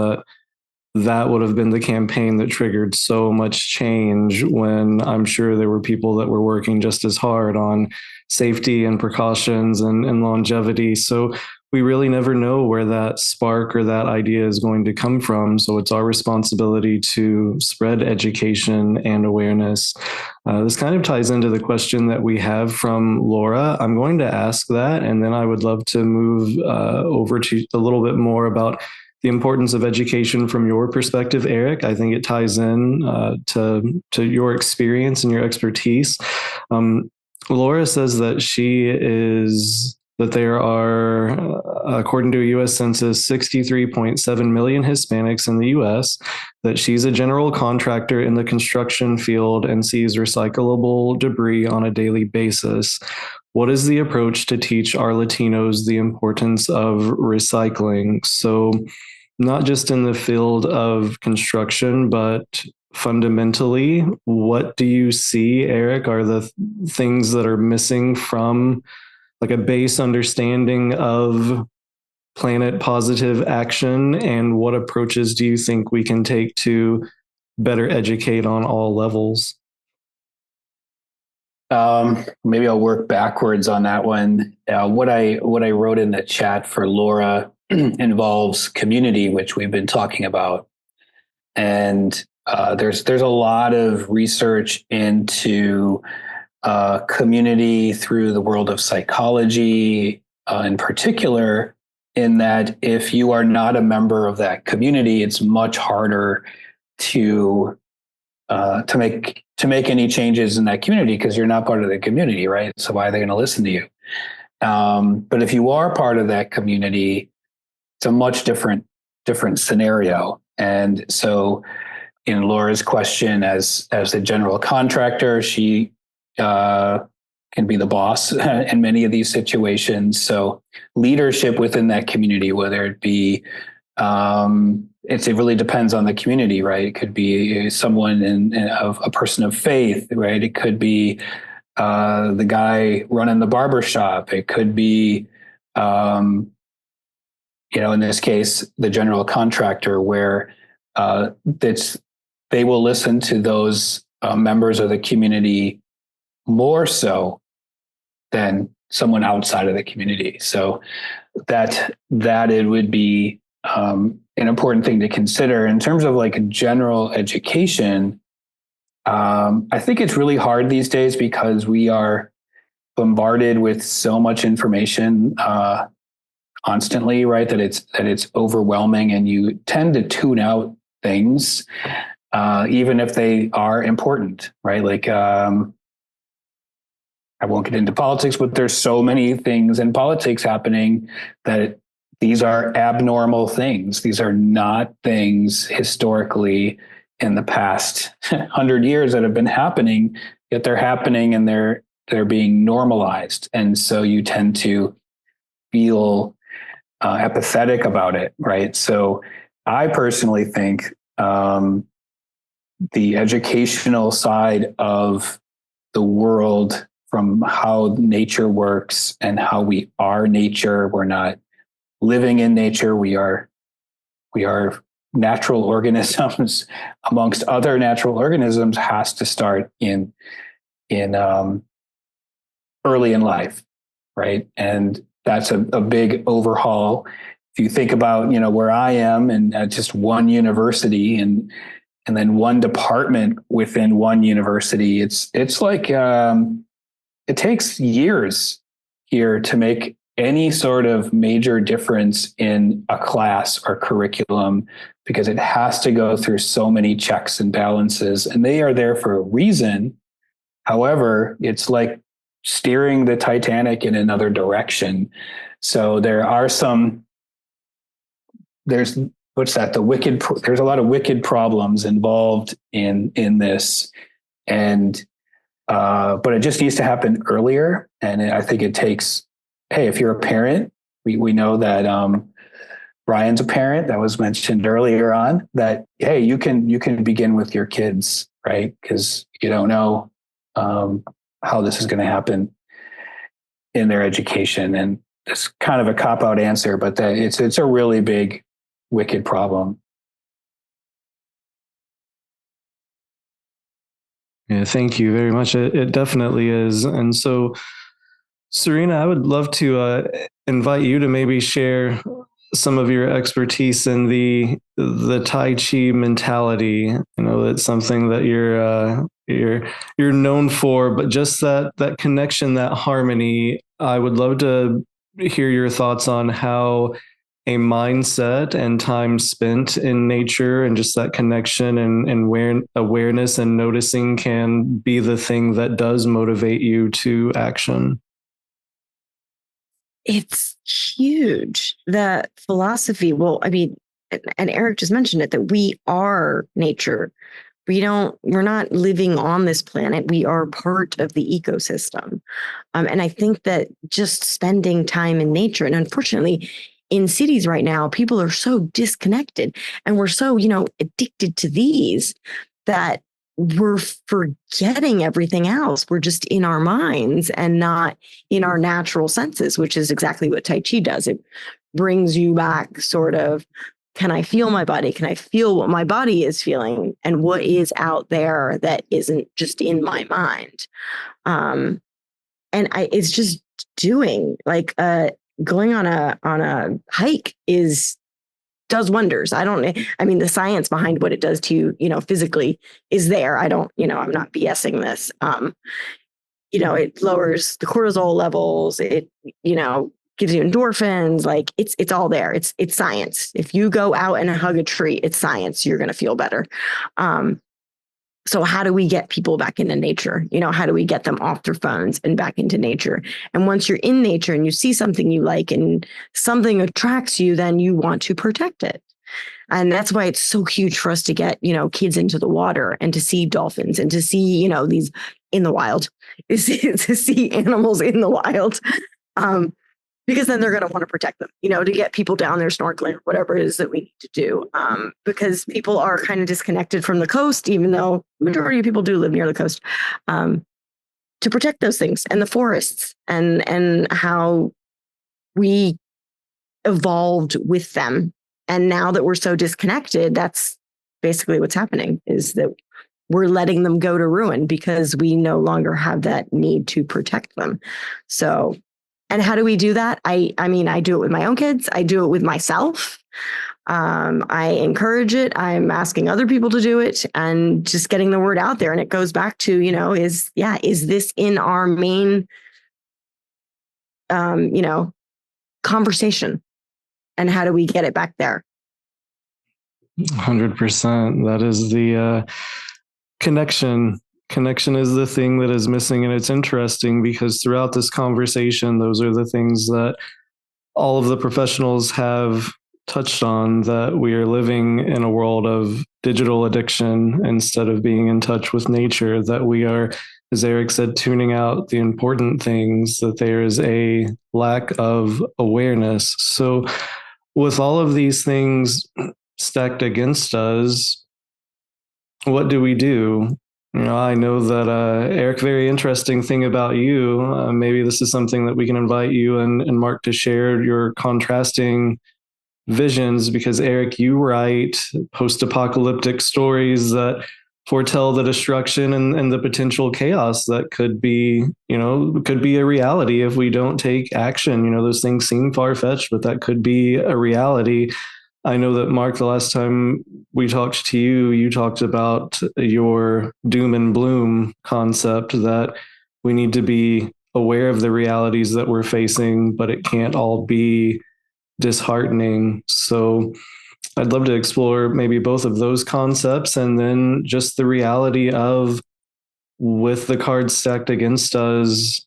that would have been the campaign that triggered so much change, when I'm sure there were people that were working just as hard on safety and precautions and longevity. So we really never know where that spark or that idea is going to come from. So it's our responsibility to spread education and awareness. This kind of ties into the question that we have from Laura. I'm going to ask that, and then I would love to move over to a little bit more about the importance of education from your perspective, Eric. I think it ties in to your experience and your expertise. Laura says that she is that there are, according to a US Census, 63.7 million Hispanics in the US, that she's a general contractor in the construction field and sees recyclable debris on a daily basis. What is the approach to teach our Latinos the importance of recycling? So, not just in the field of construction, but fundamentally, what do you see, Eric, are the things that are missing from like a base understanding of planet positive action? And what approaches do you think we can take to better educate on all levels? Maybe I'll work backwards on that one. What I wrote in the chat for Laura involves community, which we've been talking about, and there's a lot of research into community through the world of psychology, in particular, in that if you are not a member of that community, it's much harder to make any changes in that community because you're not part of the community, right? So why are they going to listen to you? But if you are part of that community, it's a much different scenario. And so, in Laura's question, as the general contractor, she can be the boss in many of these situations. So leadership within that community, whether it be it really depends on the community, right? It could be someone of a person of faith, right? It could be the guy running the barber shop. It could be, in this case, the general contractor, where they will listen to those members of the community more so than someone outside of the community. So that it would be an important thing to consider in terms of like general education. I think it's really hard these days because we are bombarded with so much information constantly, right? That it's overwhelming, and you tend to tune out things, even if they are important, right? Like I won't get into politics, but there's so many things in politics happening that these are abnormal things. These are not things historically in the past 100 years that have been happening, yet they're happening and they're being normalized. And so you tend to feel apathetic about it, right? So I personally think the educational side of the world, from how nature works and how we are nature, we're not living in nature. We are natural organisms amongst other natural organisms, has to start in early in life, right? And that's a big overhaul. If you think about, where I am and at just one university and then one department within one university, it's like it takes years here to make any sort of major difference in a class or curriculum, because it has to go through so many checks and balances, and they are there for a reason. However, it's like steering the Titanic in another direction. So there's there's a lot of wicked problems involved in this. And but it just needs to happen earlier. And I think it takes, hey, if you're a parent, we know that Brian's a parent, that was mentioned earlier on, that, hey, you can begin with your kids, right? Because you don't know how this is going to happen in their education. And it's kind of a cop-out answer, but it's a really big, wicked problem. Yeah, thank you very much. It definitely is. And so, Serena, I would love to invite you to maybe share some of your expertise in the Tai Chi mentality. It's something that you're known for, but just that connection, that harmony. I would love to hear your thoughts on how a mindset and time spent in nature and just that connection and awareness and noticing can be the thing that does motivate you to action. it's huge. The philosophy, well, I mean, and Eric just mentioned it, that we are nature. We're not living on this planet. We are part of the ecosystem. And I think that just spending time in nature, and unfortunately in cities right now, people are so disconnected and we're so, addicted to these that we're forgetting everything else. We're just in our minds and not in our natural senses, which is exactly what Tai Chi does. It brings you back sort of, can I feel my body? Can I feel what my body is feeling and what is out there that isn't just in my mind? It's just doing like going on a hike does wonders. I mean, the science behind what it does to you, physically is there. I'm not BSing this. It lowers the cortisol levels. It, gives you endorphins. Like it's all there. It's science. If you go out and hug a tree, it's science. You're going to feel better. So how do we get people back into nature? How do we get them off their phones and back into nature? And once you're in nature and you see something you like and something attracts you, then you want to protect it. And that's why it's so huge for us to get, kids into the water and to see dolphins and to see, these in the wild, to see animals in the wild. Because then they're going to want to protect them, to get people down there snorkeling, whatever it is that we need to do. Because people are kind of disconnected from the coast, even though the majority of people do live near the coast, to protect those things and the forests and how we evolved with them. And now that we're so disconnected, that's basically what's happening, is that we're letting them go to ruin because we no longer have that need to protect them. So, and how do we do that? I mean, I do it with my own kids. I do it with myself. I encourage it. I'm asking other people to do it and just getting the word out there. And it goes back to, is this in our main, conversation? And how do we get it back there? 100%. That is the connection. Connection is the thing that is missing. And it's interesting because throughout this conversation, those are the things that all of the professionals have touched on, that we are living in a world of digital addiction instead of being in touch with nature, that we are, as Eric said, tuning out the important things, that there is a lack of awareness. So with all of these things stacked against us, what do we do? I know that, Eric, very interesting thing about you. Maybe this is something that we can invite you and Mark to share your contrasting visions, because Eric, you write post-apocalyptic stories that foretell the destruction and the potential chaos that could be a reality if we don't take action. Those things seem far-fetched, but that could be a reality. I know that, Mark, the last time we talked to you, you talked about your doom and bloom concept, that we need to be aware of the realities that we're facing, but it can't all be disheartening. So I'd love to explore maybe both of those concepts, and then just the reality of, with the cards stacked against us,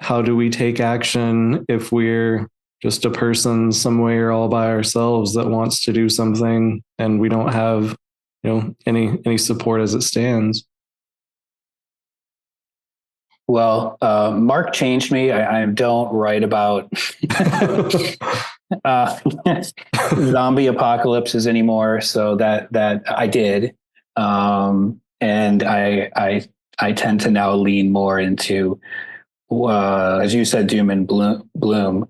how do we take action if we're just a person somewhere all by ourselves that wants to do something and we don't have, any support as it stands? Well, Mark changed me. I don't write about zombie apocalypses anymore. So that I did, and I tend to now lean more into, as you said, doom and bloom.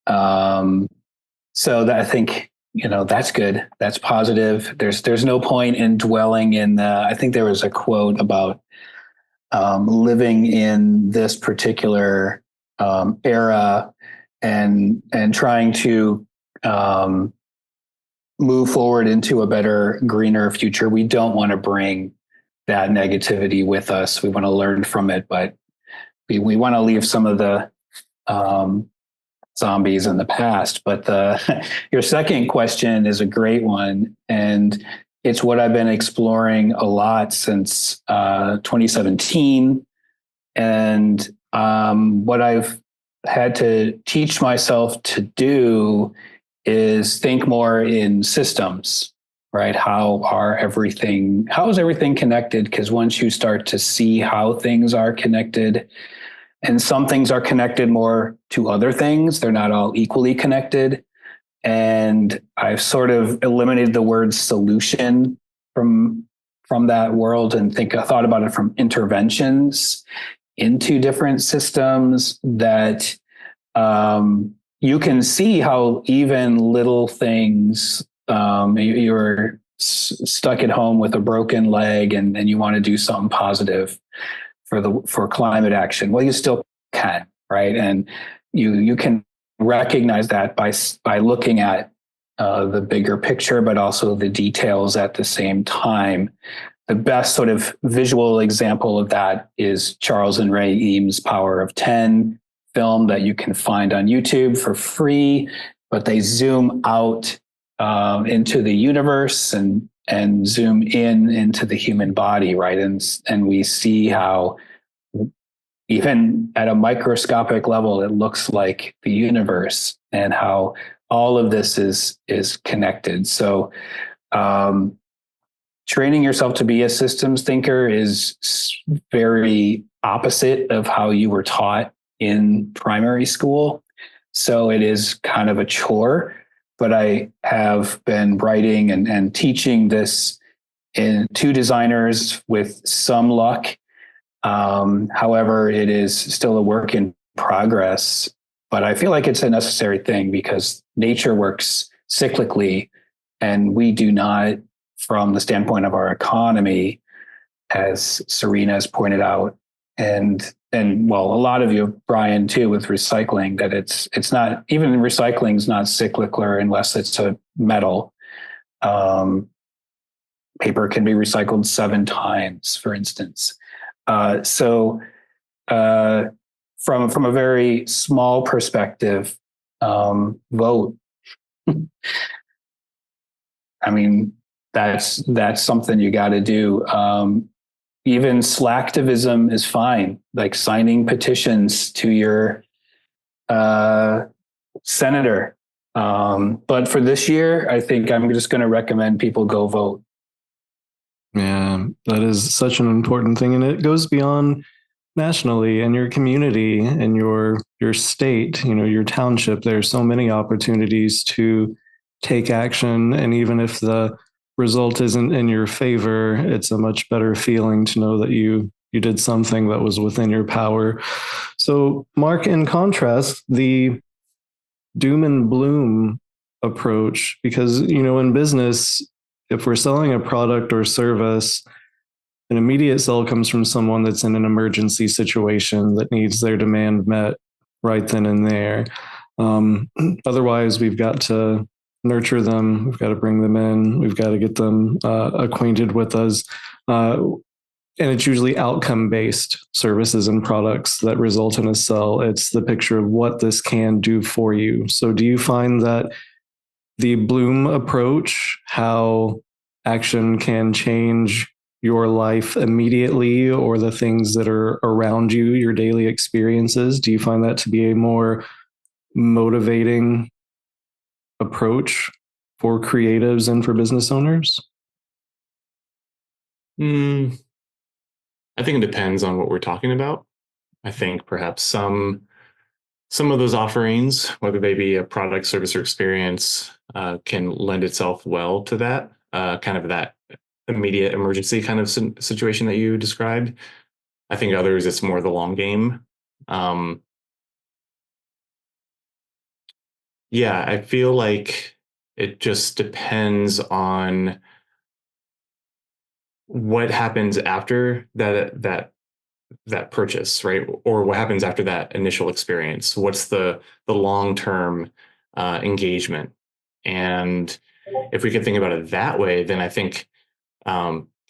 So that, I think, that's good. That's positive. There's no point in dwelling in I think there was a quote about living in this particular era and trying to move forward into a better, greener future. We don't want to bring that negativity with us. We want to learn from it, but we want to leave some of the zombies in the past. But your second question is a great one, and it's what I've been exploring a lot since 2017. And what I've had to teach myself to do is think more in systems, right? How is everything connected? Because once you start to see how things are connected, and some things are connected more to other things, they're not all equally connected. And I've sort of eliminated the word solution from that world and thought about it from interventions into different systems that you can see how even little things, you're stuck at home with a broken leg and you want to do something positive for climate action. Well, you still can, right? And you can recognize that by looking at the bigger picture, but also the details at the same time. The best sort of visual example of that is Charles and Ray Eames' Power of 10 film that you can find on YouTube for free, but they zoom out into the universe and zoom into the human body, right? And we see how even at a microscopic level, it looks like the universe and how all of this is connected. So training yourself to be a systems thinker is very opposite of how you were taught in primary school. So it is kind of a chore, but I have been writing and teaching this to designers with some luck. However, it is still a work in progress, but I feel like it's a necessary thing because nature works cyclically and we do not, from the standpoint of our economy, as Serena has pointed out, and well, a lot of you, Brian, too, with recycling, that it's not, even recycling is not cyclical unless it's a metal. Paper can be recycled 7 times, for instance. So from a very small perspective, vote. I mean, that's something you got to do. Even slacktivism is fine, like signing petitions to your senator. But for this year, I think I'm just going to recommend people go vote. Yeah, that is such an important thing. And it goes beyond nationally and your community and your state, your township. There are so many opportunities to take action. And even if the result isn't in your favor, it's a much better feeling to know that you did something that was within your power. So, Mark, in contrast, the doom and bloom approach, because, in business, if we're selling a product or service, an immediate sell comes from someone that's in an emergency situation that needs their demand met right then and there. Otherwise, we've got to nurture them. We've got to bring them in. We've got to get them acquainted with us. And it's usually outcome-based services and products that result in a sell. It's the picture of what this can do for you. So do you find that the Bloom approach, how action can change your life immediately or the things that are around you, your daily experiences, do you find that to be a more motivating approach for creatives and for business owners? I think it depends on what we're talking about. I think perhaps some of those offerings, whether they be a product, service, or experience, can lend itself well to that kind of that immediate emergency kind of situation that you described. I think others, it's more the long game. Yeah, I feel like it just depends on what happens after that purchase, right? Or what happens after that initial experience? What's the long-term engagement? And if we can think about it that way, then I think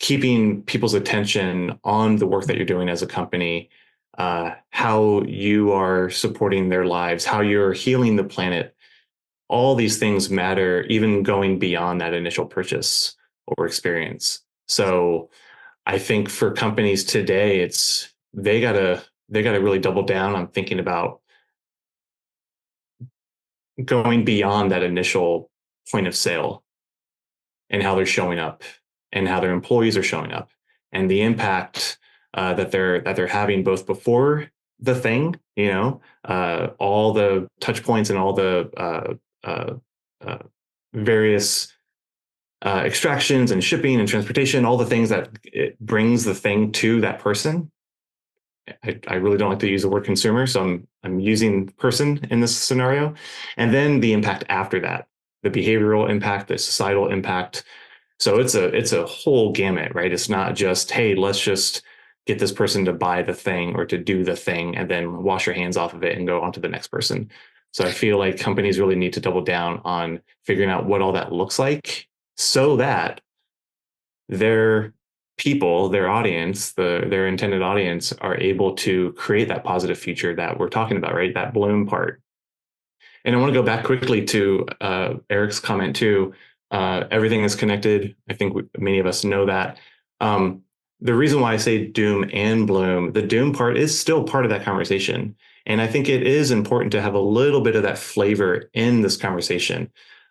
keeping people's attention on the work that you're doing as a company, how you are supporting their lives, how you're healing the planet, all these things matter, even going beyond that initial purchase or experience. So I think for companies today, they gotta really double down on thinking about going beyond that initial point of sale and how they're showing up and how their employees are showing up and the impact that they're having both before the thing, all the touch points and all the various extractions and shipping and transportation, all the things that it brings the thing to that person. I really don't like to use the word consumer, so I'm using person in this scenario. And then the impact after that, the behavioral impact, the societal impact. So it's a whole gamut, right? It's not just, hey, let's just get this person to buy the thing or to do the thing and then wash your hands off of it and go on to the next person. So I feel like companies really need to double down on figuring out what all that looks like so that their people, their audience, their intended audience are able to create that positive future that we're talking about, right? That bloom part. And I want to go back quickly to Eric's comment too. Everything is connected. I think many of us know that. The reason why I say doom and bloom, the doom part is still part of that conversation. And I think it is important to have a little bit of that flavor in this conversation.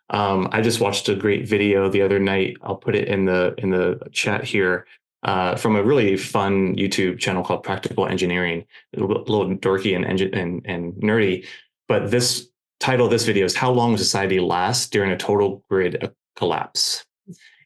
I just watched a great video the other night. I'll put it in the chat here from a really fun YouTube channel called Practical Engineering. A little dorky and nerdy, but this title of this video is "How Long Will Society Last During a Total Grid Collapse?"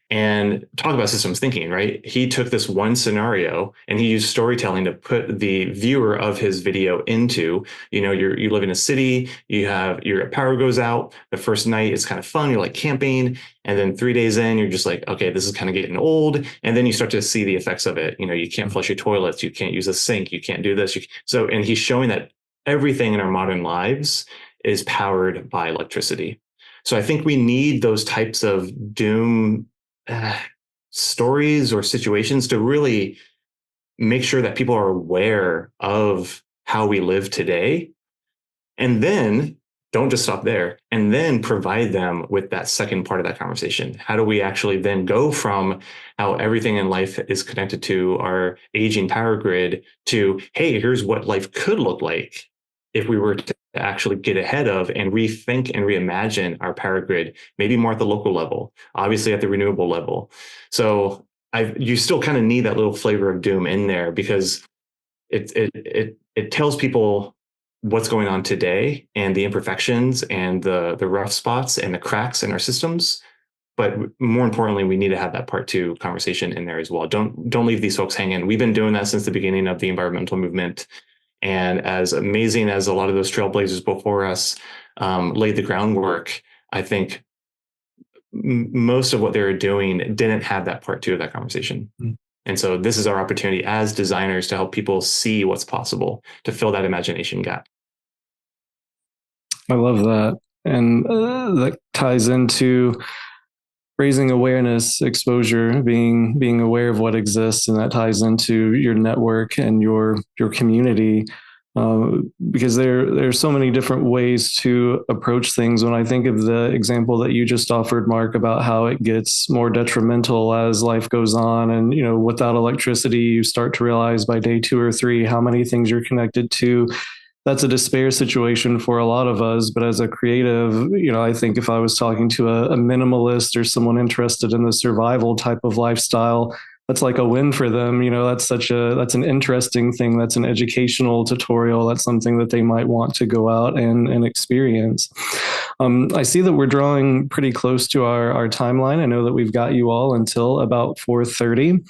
And talk about systems thinking, right? He took this one scenario and he used storytelling to put the viewer of his video into, you live in a city, your power goes out. The first night it's kind of fun. You're like camping. And then 3 days in, you're just like, okay, this is kind of getting old. And then you start to see the effects of it. You can't flush your toilets. You can't use a sink. You can't do this. And he's showing that everything in our modern lives is powered by electricity. So I think we need those types of doom stories or situations to really make sure that people are aware of how we live today. And then don't just stop there, and then provide them with that second part of that conversation. How do we actually then go from how everything in life is connected to our aging power grid to, hey, here's what life could look like if we were to actually get ahead of and rethink and reimagine our power grid, maybe more at the local level, obviously at the renewable level. So you still kind of need that little flavor of doom in there because it tells people what's going on today and the imperfections and the rough spots and the cracks in our systems. But more importantly, we need to have that part 2 conversation in there as well. Don't leave these folks hanging. We've been doing that since the beginning of the environmental movement. And as amazing as a lot of those trailblazers before us laid the groundwork, I think most of what they were doing didn't have that part 2 of that conversation. Mm-hmm. And so this is our opportunity as designers to help people see what's possible, to fill that imagination gap. I love that. And that ties into raising awareness, exposure, being aware of what exists, and that ties into your network and your community, because there's so many different ways to approach things. When I think of the example that you just offered, Mark, about how it gets more detrimental as life goes on, and without electricity, you start to realize by day 2 or 3 how many things you're connected to. That's a despair situation for a lot of us. But as a creative, I think if I was talking to a minimalist or someone interested in the survival type of lifestyle, that's like a win for them. That's an interesting thing. That's an educational tutorial. That's something that they might want to go out and experience. I see that we're drawing pretty close to our timeline. I know that we've got you all until about 4:30.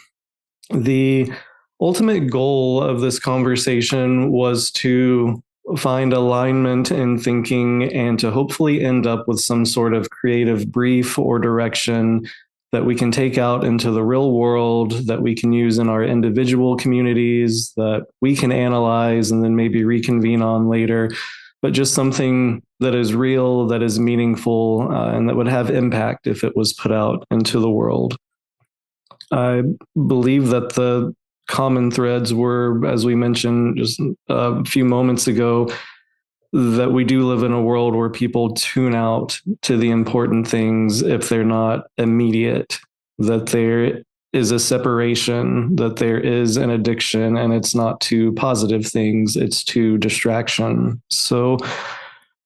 The ultimate goal of this conversation was to find alignment in thinking and to hopefully end up with some sort of creative brief or direction that we can take out into the real world, that we can use in our individual communities, that we can analyze and then maybe reconvene on later, but just something that is real, that is meaningful, and that would have impact if it was put out into the world. I believe that the common threads were, as we mentioned just a few moments ago, that we do live in a world where people tune out to the important things if they're not immediate, that there is a separation, that there is an addiction, and it's not to positive things, it's to distraction. So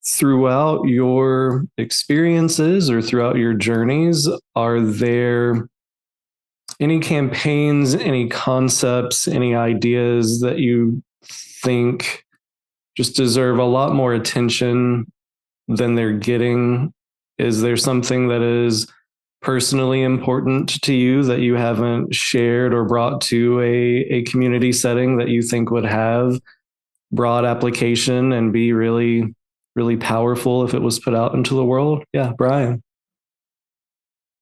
throughout your experiences or throughout your journeys, are there any campaigns, any concepts, any ideas that you think just deserve a lot more attention than they're getting? Is there something that is personally important to you that you haven't shared or brought to a community setting that you think would have broad application and be really, really powerful if it was put out into the world? Yeah, Brian.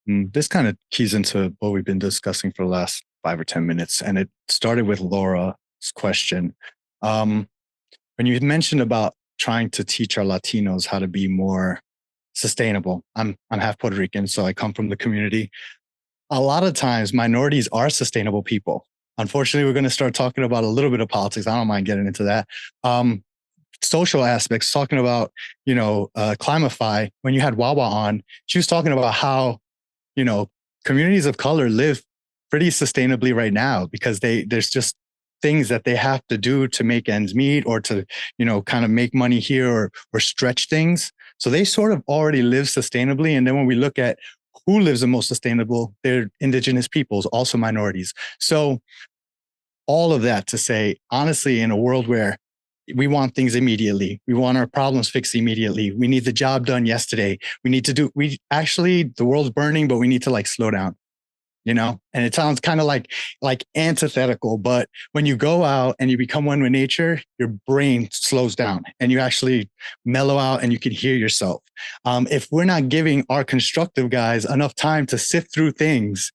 This kind of keys into what we've been discussing for the last 5 or 10 minutes. And it started with Laura's question. When you mentioned about trying to teach our Latinos how to be more sustainable, I'm half Puerto Rican, so I come from the community. A lot of times minorities are sustainable people. Unfortunately, we're going to start talking about a little bit of politics. I don't mind getting into that. Social aspects, talking about, Climify. When you had Wawa on, she was talking about how, communities of color live pretty sustainably right now because there's just things that they have to do to make ends meet or to, kind of make money here or stretch things. So they sort of already live sustainably. And then when we look at who lives the most sustainable, they're indigenous peoples, also minorities. So all of that to say, honestly, in a world where we want things immediately, we want our problems fixed immediately, we need the job done yesterday, the world's burning, but we need to slow down, and it sounds kind of like antithetical, but when you go out and you become one with nature, your brain slows down and you actually mellow out and you can hear yourself. If we're not giving our constructive guys enough time to sift through things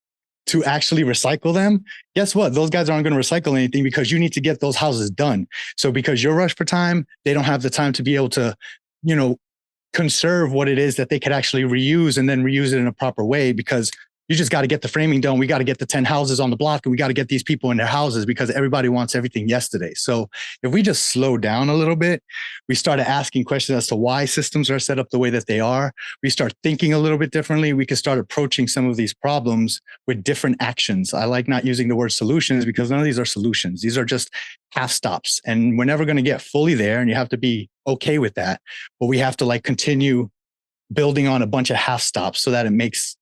to actually recycle them, guess what? Those guys aren't going to recycle anything because you need to get those houses done. So because you're rushed for time, they don't have the time to be able to, conserve what it is that they could actually reuse and then reuse it in a proper way, because you just got to get the framing done. We got to get the 10 houses on the block and we got to get these people in their houses because everybody wants everything yesterday. So if we just slow down a little bit, we started asking questions as to why systems are set up the way that they are. We start thinking a little bit differently. We can start approaching some of these problems with different actions. I like not using the word solutions because none of these are solutions. These are just half stops, and we're never going to get fully there. And you have to be okay with that. But we have to continue building on a bunch of half stops so that it makes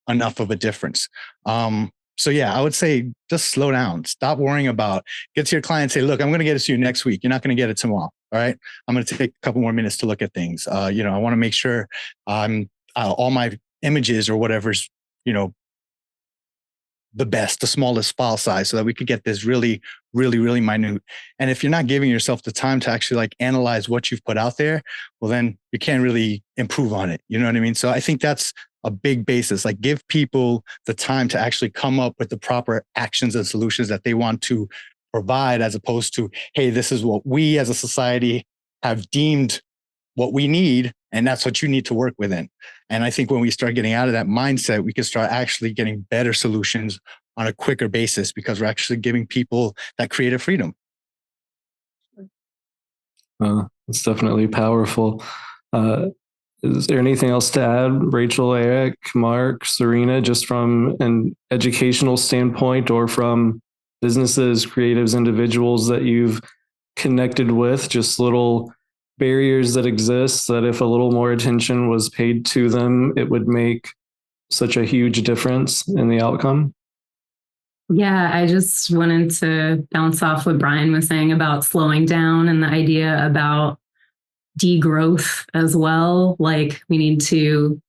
enough of a difference. So yeah, I would say just slow down. Stop worrying about, get to your client and say, look, I'm going to get it to you next week. You're not going to get it tomorrow. All right. I'm going to take a couple more minutes to look at things. I want to make sure all my images or whatever's, the best, the smallest file size so that we could get this really, really, really minute. And if you're not giving yourself the time to actually analyze what you've put out there, well, then you can't really improve on it. You know what I mean? So I think that's a big basis. Give people the time to actually come up with the proper actions and solutions that they want to provide, as opposed to, hey, this is what we as a society have deemed what we need, and that's what you need to work within. And I think when we start getting out of that mindset, we can start actually getting better solutions on a quicker basis because we're actually giving people that creative freedom. It's definitely powerful. Is there anything else to add, Rachel, Eric, Mark, Serena, just from an educational standpoint or from businesses, creatives, individuals that you've connected with, just little barriers that exist that if a little more attention was paid to them, it would make such a huge difference in the outcome? Yeah, I just wanted to bounce off what Brian was saying about slowing down and the idea about degrowth as well. We need to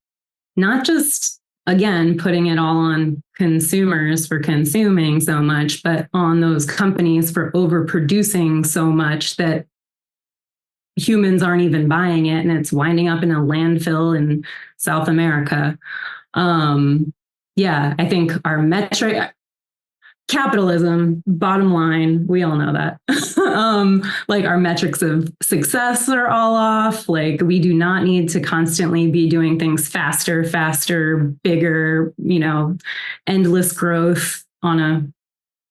not just, again, putting it all on consumers for consuming so much, but on those companies for overproducing so much that humans aren't even buying it and it's winding up in a landfill in South America. Yeah, I think our metric, capitalism, bottom line, we all know that. Our metrics of success are all off. We do not need to constantly be doing things faster, bigger, endless growth on a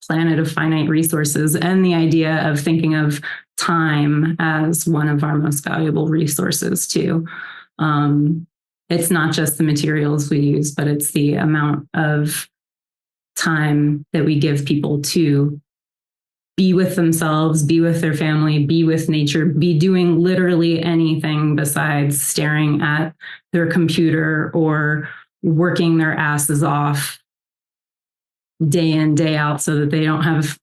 planet of finite resources. And the idea of thinking of time as one of our most valuable resources too. It's not just the materials we use, but it's the amount of time that we give people to be with themselves, be with their family, be with nature, be doing literally anything besides staring at their computer or working their asses off day in, day out, so that they don't have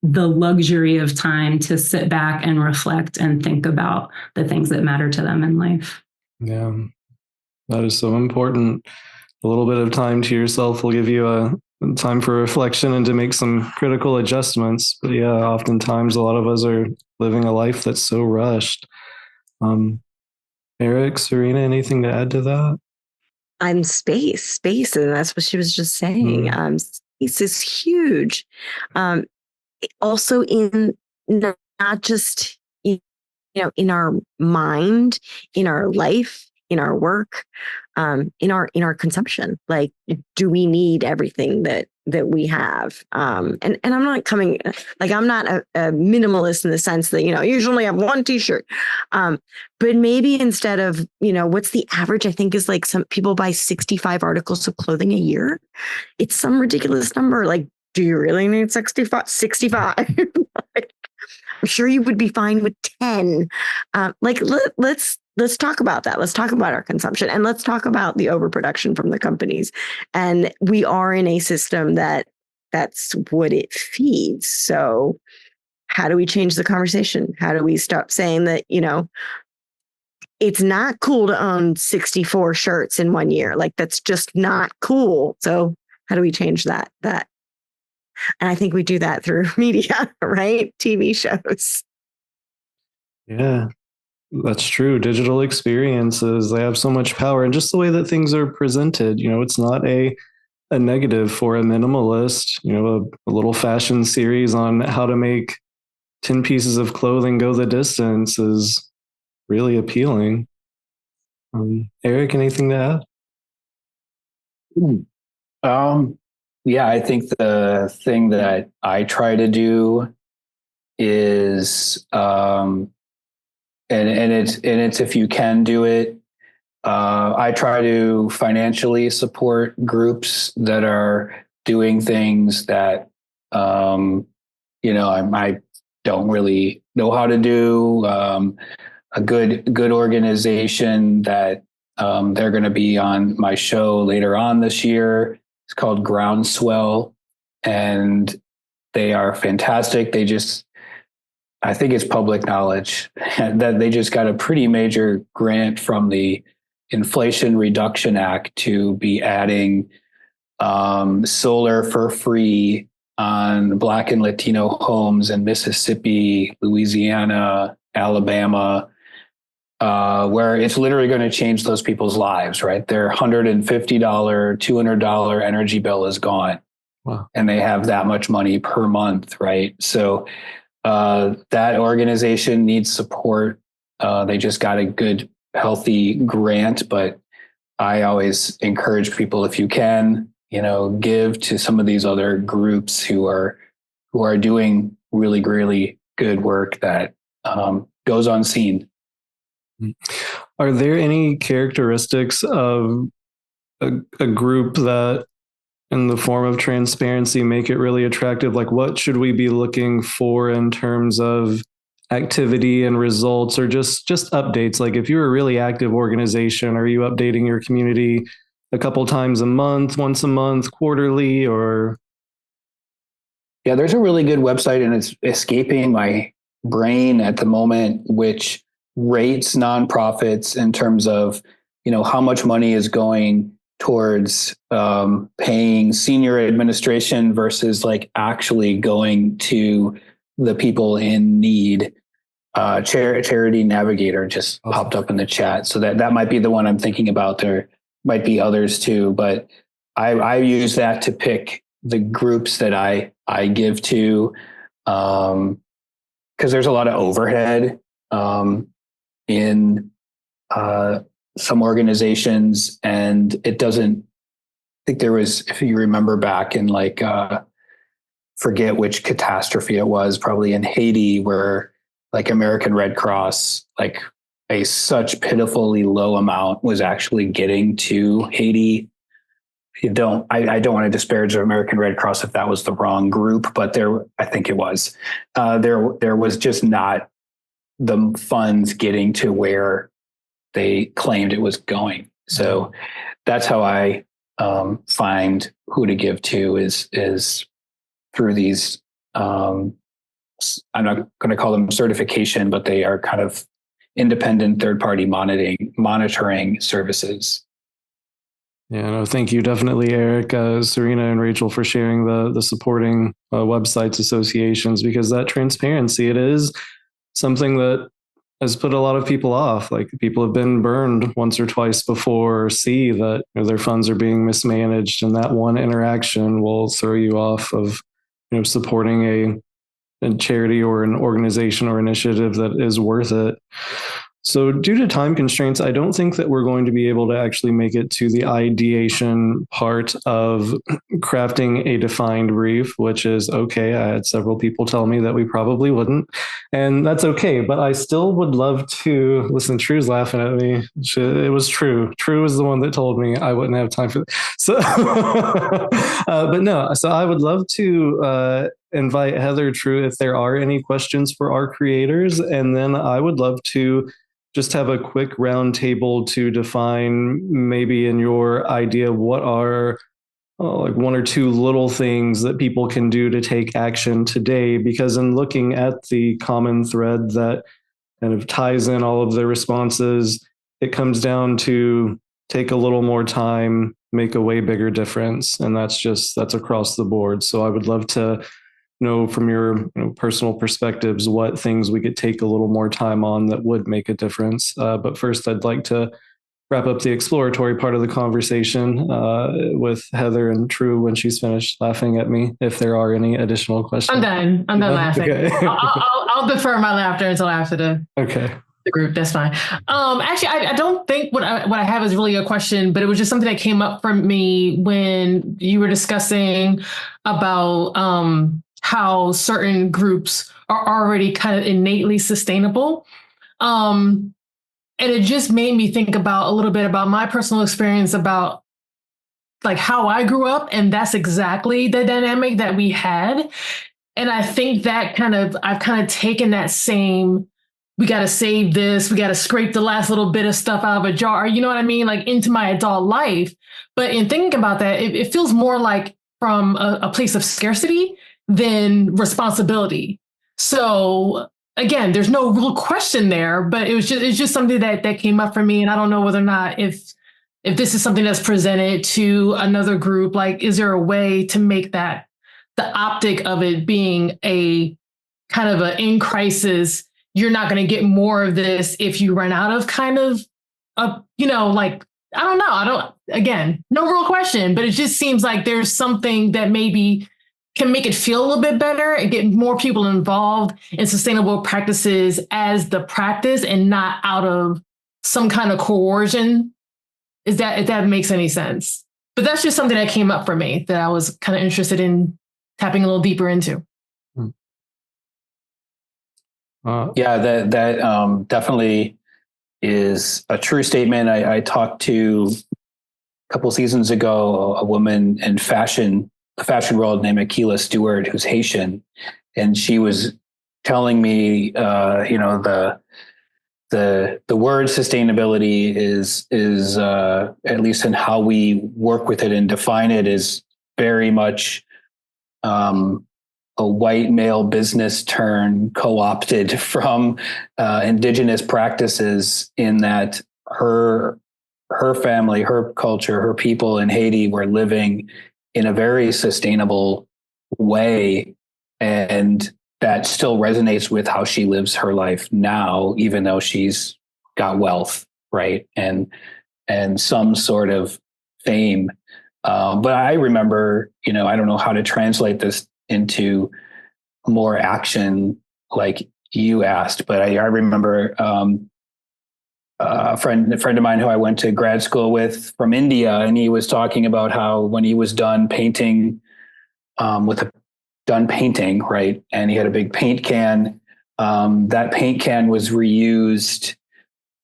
the luxury of time to sit back and reflect and think about the things that matter to them in life. Yeah, that is so important. A little bit of time to yourself will give you a time for reflection and to make some critical adjustments. But yeah, oftentimes a lot of us are living a life that's so rushed. Eric, Serena, anything to add to that? I'm space, and that's what she was just saying. Space is huge. Also in not just in our mind, in our life, in our work, in our consumption. Like, do we need everything that we have? And I'm not coming, like, I'm not a minimalist in the sense that, you usually have one t-shirt. But maybe instead of, what's the average? I think is like some people buy 65 articles of clothing a year. It's some ridiculous number. Like, do you really need 65? Like, I'm sure you would be fine with 10. Let's talk about that. Let's talk about our consumption, and let's talk about the overproduction from the companies. And we are in a system that's what it feeds. So how do we change the conversation? How do we stop saying that, it's not cool to own 64 shirts in 1 year? Like, that's just not cool. So how do we change that? And I think we do that through media, right? TV shows. Yeah, that's true. Digital experiences, they have so much power, and just the way that things are presented, it's not a negative for a minimalist. A little fashion series on how to make 10 pieces of clothing go the distance is really appealing. Eric, anything to add? Yeah, I think the thing that I try to do is, and it's if you can do it, I try to financially support groups that are doing things that, I don't really know how to do. A good organization that they're going to be on my show later on this year. It's called Groundswell, and they are fantastic. I think it's public knowledge that they just got a pretty major grant from the Inflation Reduction Act to be adding solar for free on Black and Latino homes in Mississippi, Louisiana, Alabama, where it's literally going to change those people's lives, right? Their $150, $200 energy bill is gone. Wow. And they have that much money per month, right? So that organization needs support. They just got a good, healthy grant, but I always encourage people, if you can, give to some of these other groups who are doing really, really good work that goes unseen. Are there any characteristics of a group that, in the form of transparency, make it really attractive? Like, what should we be looking for in terms of activity and results, or just updates? Like, if you're a really active organization, are you updating your community a couple times a month, once a month, quarterly, or? Yeah, there's a really good website, and it's escaping my brain at the moment, which rates nonprofits in terms of, how much money is going towards paying senior administration versus like actually going to the people in need. Charity Navigator just popped up in the chat. So that might be the one I'm thinking about. There might be others too, but I use that to pick the groups that I give to, because there's a lot of overhead in some organizations, and it doesn't. I think there was, if you remember back in like forget which catastrophe it was, probably in Haiti, where like American Red Cross, like a such pitifully low amount was actually getting to Haiti I don't want to disparage the American Red Cross if that was the wrong group, but I think it was. There was just not the funds getting to where they claimed it was going. So that's how I find who to give to is through these. I'm not going to call them certification, but they are kind of independent third-party monitoring services. Yeah, no, thank you. Definitely, Eric, Serena, and Rachel for sharing the supporting websites, associations, because that transparency, it is something that has put a lot of people off. Like, people have been burned once or twice before, see that their funds are being mismanaged, and that one interaction will throw you off of supporting a charity or an organization or initiative that is worth it. So due to time constraints, I don't think that we're going to be able to actually make it to the ideation part of crafting a defined brief, which is okay. I had several people tell me that we probably wouldn't, and that's okay. But I still would love to listen. True's laughing at me. It was True. True was the one that told me I wouldn't have time for that. So, but no, so I would love to invite Heather, True, if there are any questions for our creators, and then I would love to just have a quick roundtable to define, maybe in your idea, what are like one or two little things that people can do to take action today. Because in looking at the common thread that kind of ties in all of the responses, it comes down to take a little more time, make a way bigger difference. And that's across the board. So I would love to know from your personal perspectives what things we could take a little more time on that would make a difference. But first, I'd like to wrap up the exploratory part of the conversation with Heather and True when she's finished laughing at me, if there are any additional questions. I'm done laughing. Okay. I'll defer my laughter until after the group. That's fine. Actually, I don't think what I have is really a question, but it was just something that came up for me when you were discussing about how certain groups are already kind of innately sustainable. And it just made me think about a little bit about my personal experience about like how I grew up. And that's exactly the dynamic that we had. And I think that I've kind of taken that same, we got to save this, we got to scrape the last little bit of stuff out of a jar, you know what I mean? Like into my adult life. But in thinking about that, it feels more like from a place of scarcity than responsibility. So again, there's no real question there, but it's just something that came up for me. And I don't know whether or not if this is something that's presented to another group, like, is there a way to make that the optic of it being a kind of a in crisis, you're not going to get more of this if you run out of kind of, like, I don't know. Again, no real question, but it just seems like there's something that maybe can make it feel a little bit better and get more people involved in sustainable practices as the practice and not out of some kind of coercion. If that makes any sense. But that's just something that came up for me that I was kind of interested in tapping a little deeper into. Yeah, that definitely is a true statement. I talked to a couple seasons ago a woman in the fashion world named Akila Stewart, who's Haitian, and she was telling me, the word sustainability is at least in how we work with it and define it, is very much a white male business term co-opted from indigenous practices, in that her family, her culture, her people in Haiti were living in a very sustainable way. And that still resonates with how she lives her life now, even though she's got wealth, right? And some sort of fame. But I remember, I don't know how to translate this into more action like you asked, but I remember a friend of mine who I went to grad school with from India, and he was talking about how when he was done painting, right, and he had a big paint can, that paint can was reused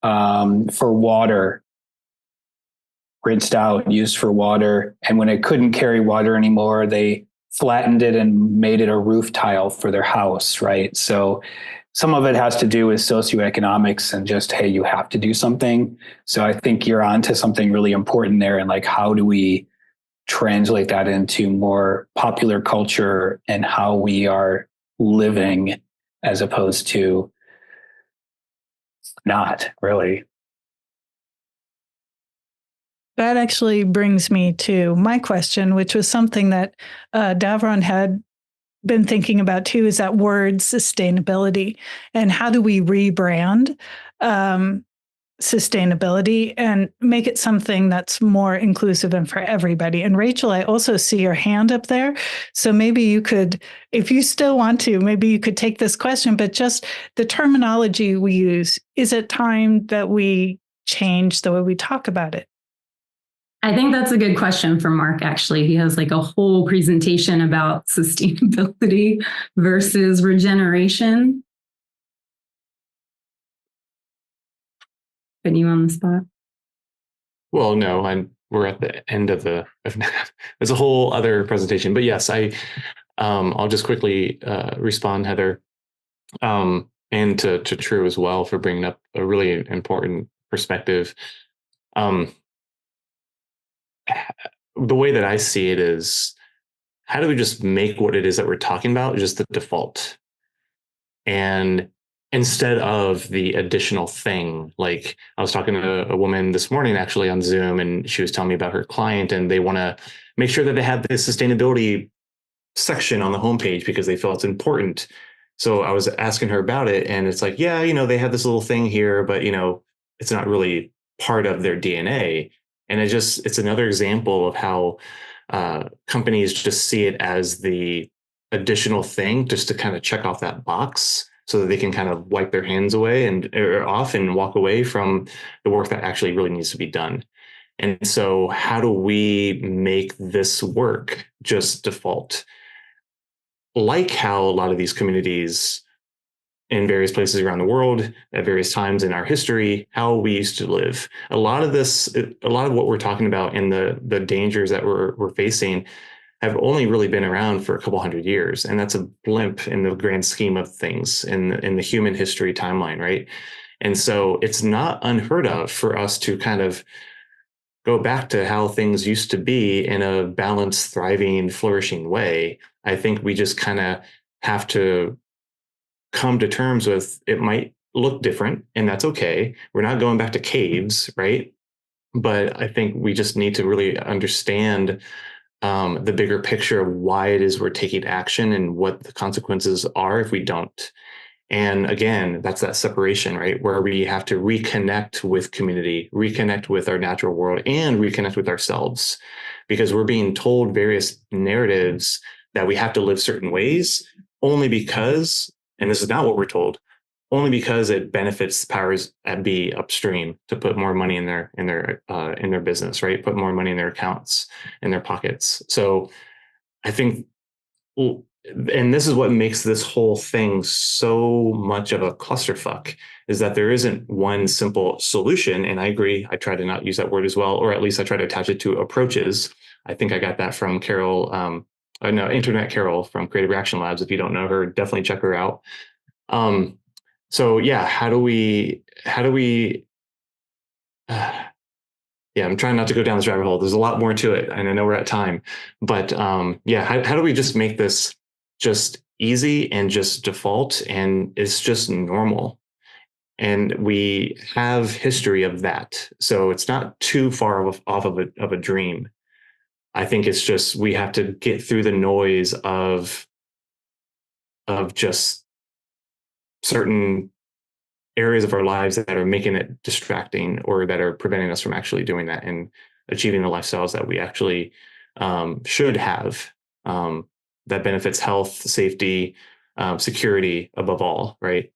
for water rinsed out, used for water. And when it couldn't carry water anymore, they flattened it and made it a roof tile for their house, right? So some of it has to do with socioeconomics and just, hey, you have to do something. So I think you're onto something really important there. And like, how do we translate that into more popular culture and how we are living as opposed to not really? That actually brings me to my question, which was something that Davron had been thinking about too, is that word sustainability, and how do we rebrand sustainability and make it something that's more inclusive and for everybody. And Rachel, I also see your hand up there. So maybe you could, if you still want to, maybe you could take this question, but just the terminology we use, is it time that we change the way we talk about it? I think that's a good question for Mark, actually. He has like a whole presentation about sustainability versus regeneration. Putting you on the spot. Well, no, we're at the end of there's a whole other presentation, but yes, I'll just quickly respond, Heather, and to True as well for bringing up a really important perspective. The way that I see it is, how do we just make what it is that we're talking about just the default? And instead of the additional thing, like I was talking to a woman this morning actually on Zoom, and she was telling me about her client, and they want to make sure that they have this sustainability section on the homepage because they feel it's important. So I was asking her about it, and it's like, yeah, they have this little thing here, but it's not really part of their DNA. And it's another example of how companies just see it as the additional thing just to kind of check off that box so that they can kind of wipe their hands away or off and walk away from the work that actually really needs to be done. And so how do we make this work just default? Like how a lot of these communities in various places around the world at various times in our history, how we used to live. A lot of what we're talking about and the dangers that we're facing have only really been around for a couple hundred years. And that's a blimp in the grand scheme of things in the human history timeline, right? And so it's not unheard of for us to kind of go back to how things used to be in a balanced, thriving, flourishing way. I think we just kind of have to come to terms with it might look different, and that's okay. We're not going back to caves, right? But I think we just need to really understand the bigger picture of why it is we're taking action and what the consequences are if we don't. And again, that's that separation, right? Where we have to reconnect with community, reconnect with our natural world, and reconnect with ourselves, because we're being told various narratives that we have to live certain ways only because, and this is not what we're told, only because it benefits the powers that be upstream to put more money in their business, right? Put more money in their accounts, in their pockets. So I think, and this is what makes this whole thing so much of a clusterfuck, is that there isn't one simple solution. And I agree, I try to not use that word as well, or at least I try to attach it to approaches. I think I got that from Carol, Internet Carol from Creative Reaction Labs. If you don't know her, definitely check her out. So yeah, how do we yeah, I'm trying not to go down this rabbit hole. There's a lot more to it, and I know we're at time, but yeah, how do we just make this just easy and just default, and it's just normal? And we have history of that, so it's not too far off of a dream. I think it's just we have to get through the noise of just certain areas of our lives that are making it distracting or that are preventing us from actually doing that and achieving the lifestyles that we actually should have, that benefits health, safety, security above all, right?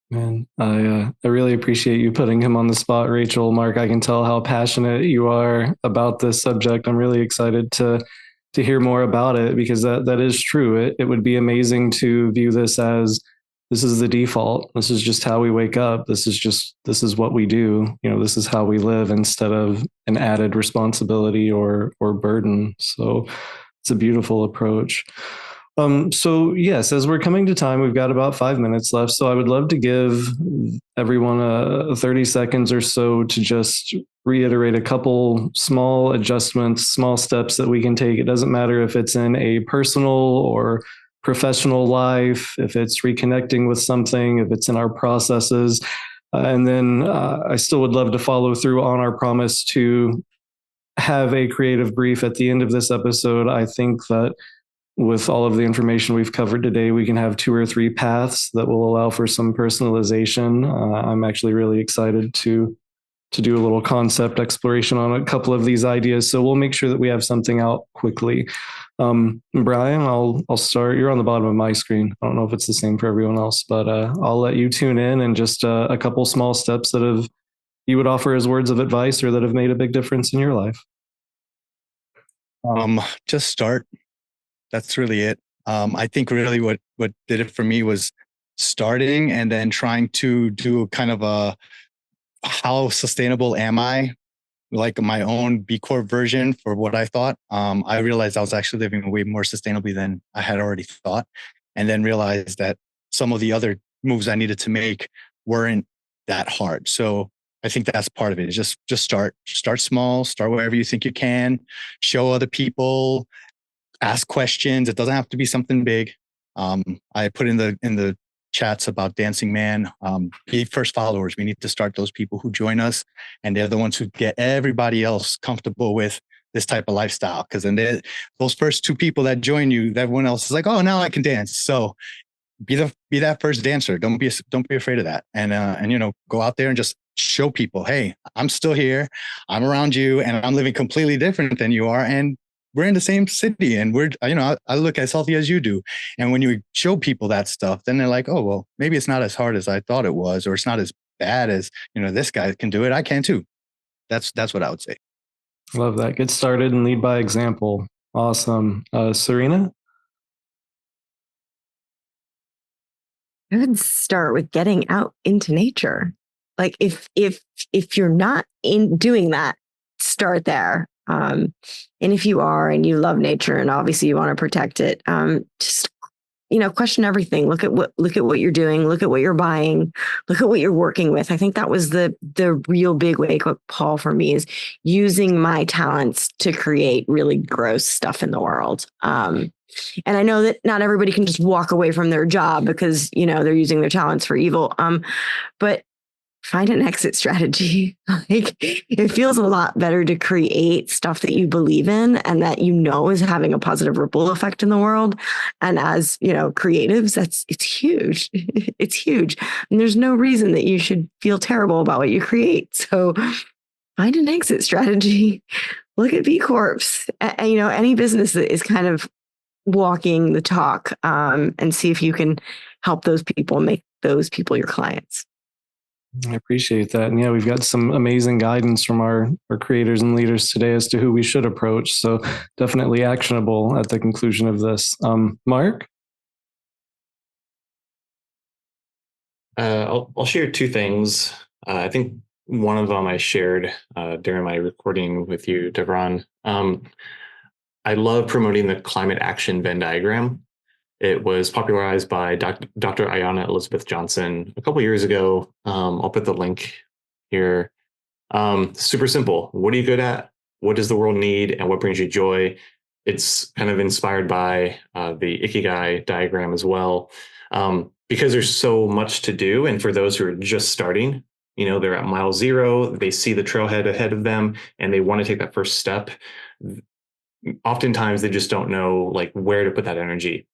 Man, I really appreciate you putting him on the spot, Rachel. Mark, I can tell how passionate you are about this subject. I'm really excited to hear more about it, because that is true. It would be amazing to view this as this is the default. This is just how we wake up. This is what we do. This is how we live instead of an added responsibility or burden. So it's a beautiful approach. So yes, as we're coming to time, we've got about 5 minutes left. So I would love to give everyone 30 seconds or so to just reiterate a couple small adjustments, small steps that we can take. It doesn't matter if it's in a personal or professional life, if it's reconnecting with something, if it's in our processes. And then I still would love to follow through on our promise to have a creative brief at the end of this episode. I think that with all of the information we've covered today, we can have 2 or 3 paths that will allow for some personalization. I'm actually really excited to do a little concept exploration on a couple of these ideas. So we'll make sure that we have something out quickly. Brian, I'll start. You're on the bottom of my screen. I don't know if it's the same for everyone else, but I'll let you tune in and just a couple small steps that you would offer as words of advice or that have made a big difference in your life. Just start. That's really it. I think really what did it for me was starting and then trying to do kind of a how sustainable am I? Like my own B Corp version for what I thought. I realized I was actually living way more sustainably than I had already thought. And then realized that some of the other moves I needed to make weren't that hard. So I think that's part of it. Just start small, start wherever you think you can, show other people, ask questions. It doesn't have to be something big. I put in the chats about Dancing Man. Be first followers. We need to start those people who join us, and they're the ones who get everybody else comfortable with this type of lifestyle. Because then those first 2 people that join you, everyone else is like, oh, now I can dance. So be that first dancer. Don't be afraid of that. And go out there and just show people, hey, I'm still here. I'm around you, and I'm living completely different than you are. And we're in the same city, and I look as healthy as you do. And when you show people that stuff, then they're like, oh, well, maybe it's not as hard as I thought it was, or it's not as bad as, this guy can do it. I can too. That's what I would say. Love that. Get started and lead by example. Awesome. Serena? I would start with getting out into nature. Like if you're not in doing that, start there. And if you are and you love nature and obviously you want to protect it, just question everything. Look at what you're doing. Look at what you're buying. Look at what you're working with. I think that was the real big wake-up call for me, is using my talents to create really gross stuff in the world. And I know that not everybody can just walk away from their job because they're using their talents for evil. But find an exit strategy. Like, it feels a lot better to create stuff that you believe in and that is having a positive ripple effect in the world. And as creatives, it's huge. It's huge. And there's no reason that you should feel terrible about what you create. So find an exit strategy. Look at B Corps. Any business that is kind of walking the talk, and see if you can help those people, make those people your clients. I appreciate that. And yeah, we've got some amazing guidance from our creators and leaders today as to who we should approach. So definitely actionable at the conclusion of this. Mark? I'll share 2 things. I think one of them I shared during my recording with you, Devron. I love promoting the climate action Venn diagram. It was popularized by Dr. Ayanna Elizabeth Johnson a couple years ago. I'll put the link here. Super simple. What are you good at? What does the world need? And what brings you joy? It's kind of inspired by the Ikigai diagram as well, because there's so much to do. And for those who are just starting, they're at mile 0, they see the trailhead ahead of them, and they want to take that first step. Oftentimes, they just don't know where to put that energy.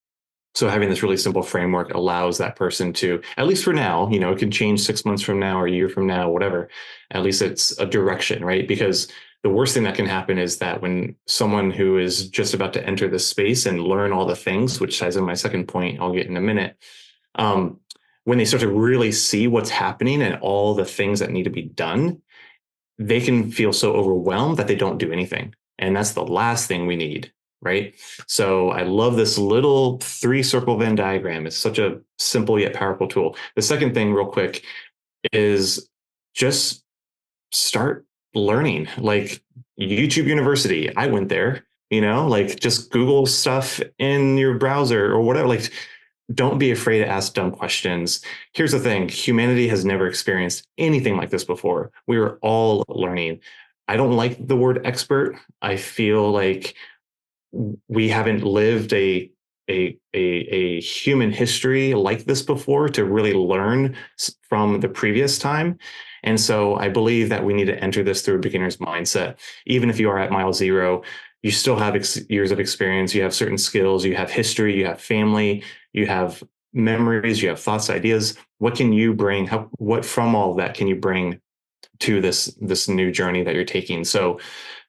So having this really simple framework allows that person to, at least for now, it can change 6 months from now or a year from now, whatever. At least it's a direction, right? Because the worst thing that can happen is that when someone who is just about to enter this space and learn all the things, which ties in my second point, I'll get in a minute, when they start to really see what's happening and all the things that need to be done, they can feel so overwhelmed that they don't do anything. And that's the last thing we need. right? So I love this little 3-circle Venn diagram. It's such a simple yet powerful tool. The second thing, real quick, is just start learning. Like YouTube University, I went there, like just Google stuff in your browser or whatever. Like, don't be afraid to ask dumb questions. Here's the thing: humanity has never experienced anything like this before. We are all learning. I don't like the word expert. I feel like we haven't lived a human history like this before to really learn from the previous time. And so I believe that we need to enter this through a beginner's mindset. Even if you are at mile zero, you still have years of experience. You have certain skills, you have history, you have family, you have memories, you have thoughts, ideas. What can you bring? What from all of that can you bring to this new journey that you're taking? So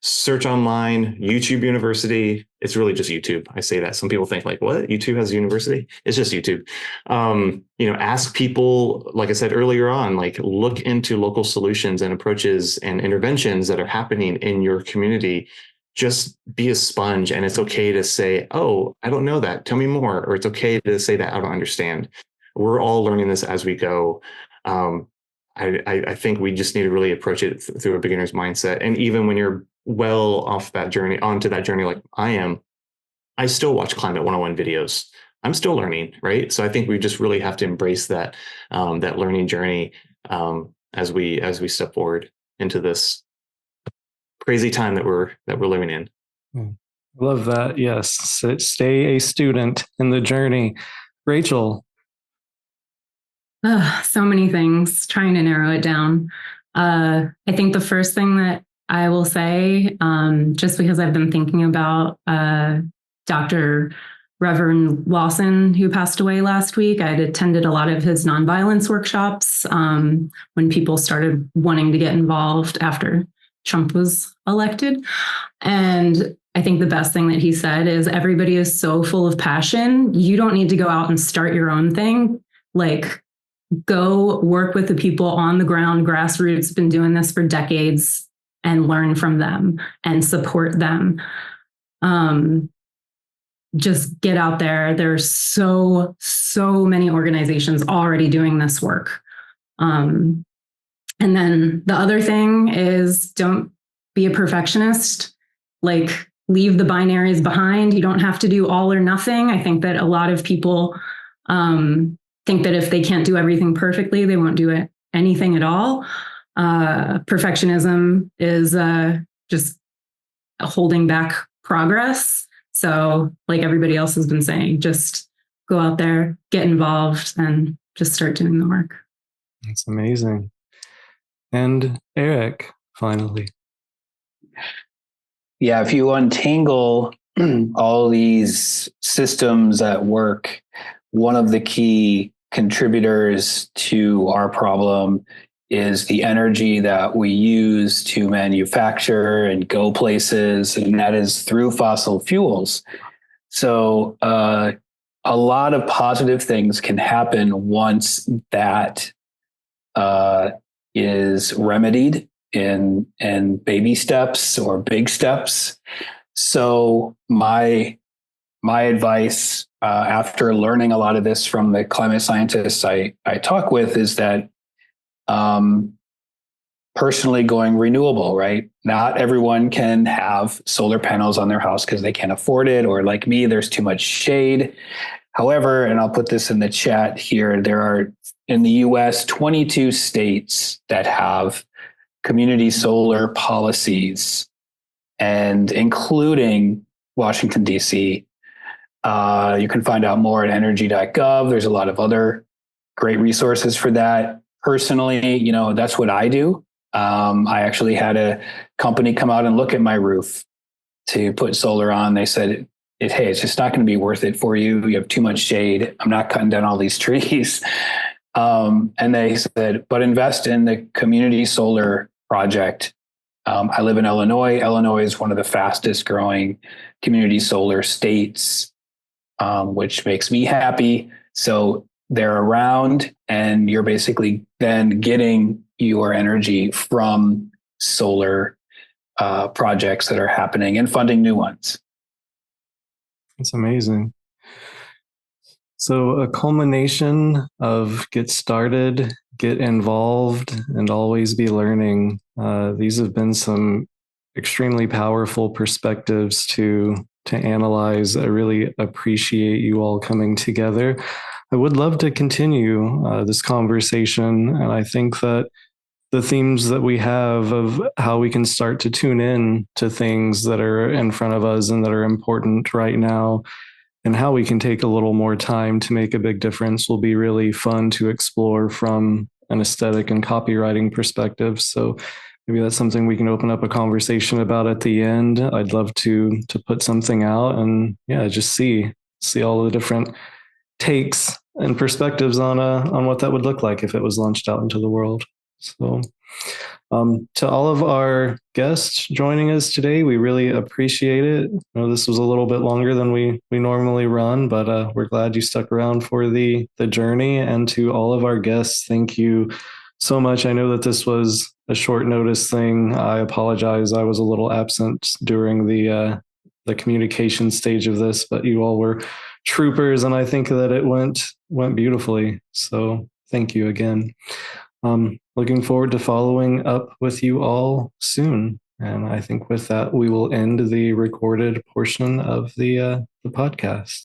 search online, YouTube University. It's really just YouTube. I say that. Some people think like, what? YouTube has a university? It's just YouTube. Ask people, like I said earlier on, like look into local solutions and approaches and interventions that are happening in your community. Just be a sponge, and it's okay to say, oh, I don't know that. Tell me more. Or it's okay to say that I don't understand. We're all learning this as we go. I think we just need to really approach it through a beginner's mindset. And even when you're well off that journey, onto that journey, like I am, I still watch Climate 101 videos. I'm still learning, right? So I think we just really have to embrace that learning journey as we step forward into this crazy time that we're living in. Love that. Yes, stay a student in the journey. Rachel. So many things, trying to narrow it down. I think the first thing that I will say, just because I've been thinking about Dr. Reverend Lawson, who passed away last week. I'd attended a lot of his nonviolence workshops when people started wanting to get involved after Trump was elected. And I think the best thing that he said is everybody is so full of passion. You don't need to go out and start your own thing. Like, go work with the people on the ground, grassroots, been doing this for decades, and learn from them and support them. Just get out there. There's so many organizations already doing this work. And then the other thing is, don't be a perfectionist. Like, leave the binaries behind. You don't have to do all or nothing. I think that a lot of people think that if they can't do everything perfectly, they won't do anything at all. Perfectionism is just holding back progress. So, like everybody else has been saying, just go out there, get involved, and just start doing the work. That's amazing. And Eric, finally. Yeah, if you untangle all these systems at work, one of the key contributors to our problem is the energy that we use to manufacture and go places, and that is through fossil fuels. So a lot of positive things can happen once that is remedied in baby steps or big steps. So my advice after learning a lot of this from the climate scientists I talk with is that personally going renewable, right? Not everyone can have solar panels on their house because they can't afford it, or like me, there's too much shade. However, and I'll put this in the chat here, there are in the US 22 states that have community solar policies, and including Washington, D.C. You can find out more at energy.gov. There's a lot of other great resources for that. Personally, that's what I do. I actually had a company come out and look at my roof to put solar on. They said, hey, it's just not going to be worth it for you. You have too much shade. I'm not cutting down all these trees. And they said, but invest in the community solar project. I live in Illinois. Illinois is one of the fastest growing community solar states, which makes me happy. So they're around, and you're basically then getting your energy from solar projects that are happening and funding new ones. It's amazing. So, a culmination of get started, get involved, and always be learning. These have been some extremely powerful perspectives to analyze. I really appreciate you all coming together. I would love to continue this conversation, and I think that the themes that we have of how we can start to tune in to things that are in front of us and that are important right now, and how we can take a little more time to make a big difference, will be really fun to explore from an aesthetic and copywriting perspective. So maybe that's something we can open up a conversation about at the end. I'd love to put something out and just see all the different takes and perspectives on what that would look like if it was launched out into the world. So to all of our guests joining us today, we really appreciate it. I know this was a little bit longer than we normally run, but we're glad you stuck around for the journey. And to all of our guests, thank you so much. I know that this was a short notice thing. I apologize. I was a little absent during the communication stage of this, but you all were troopers, and I think that it went beautifully. So thank you again. Looking forward to following up with you all soon. And I think with that, we will end the recorded portion of the podcast.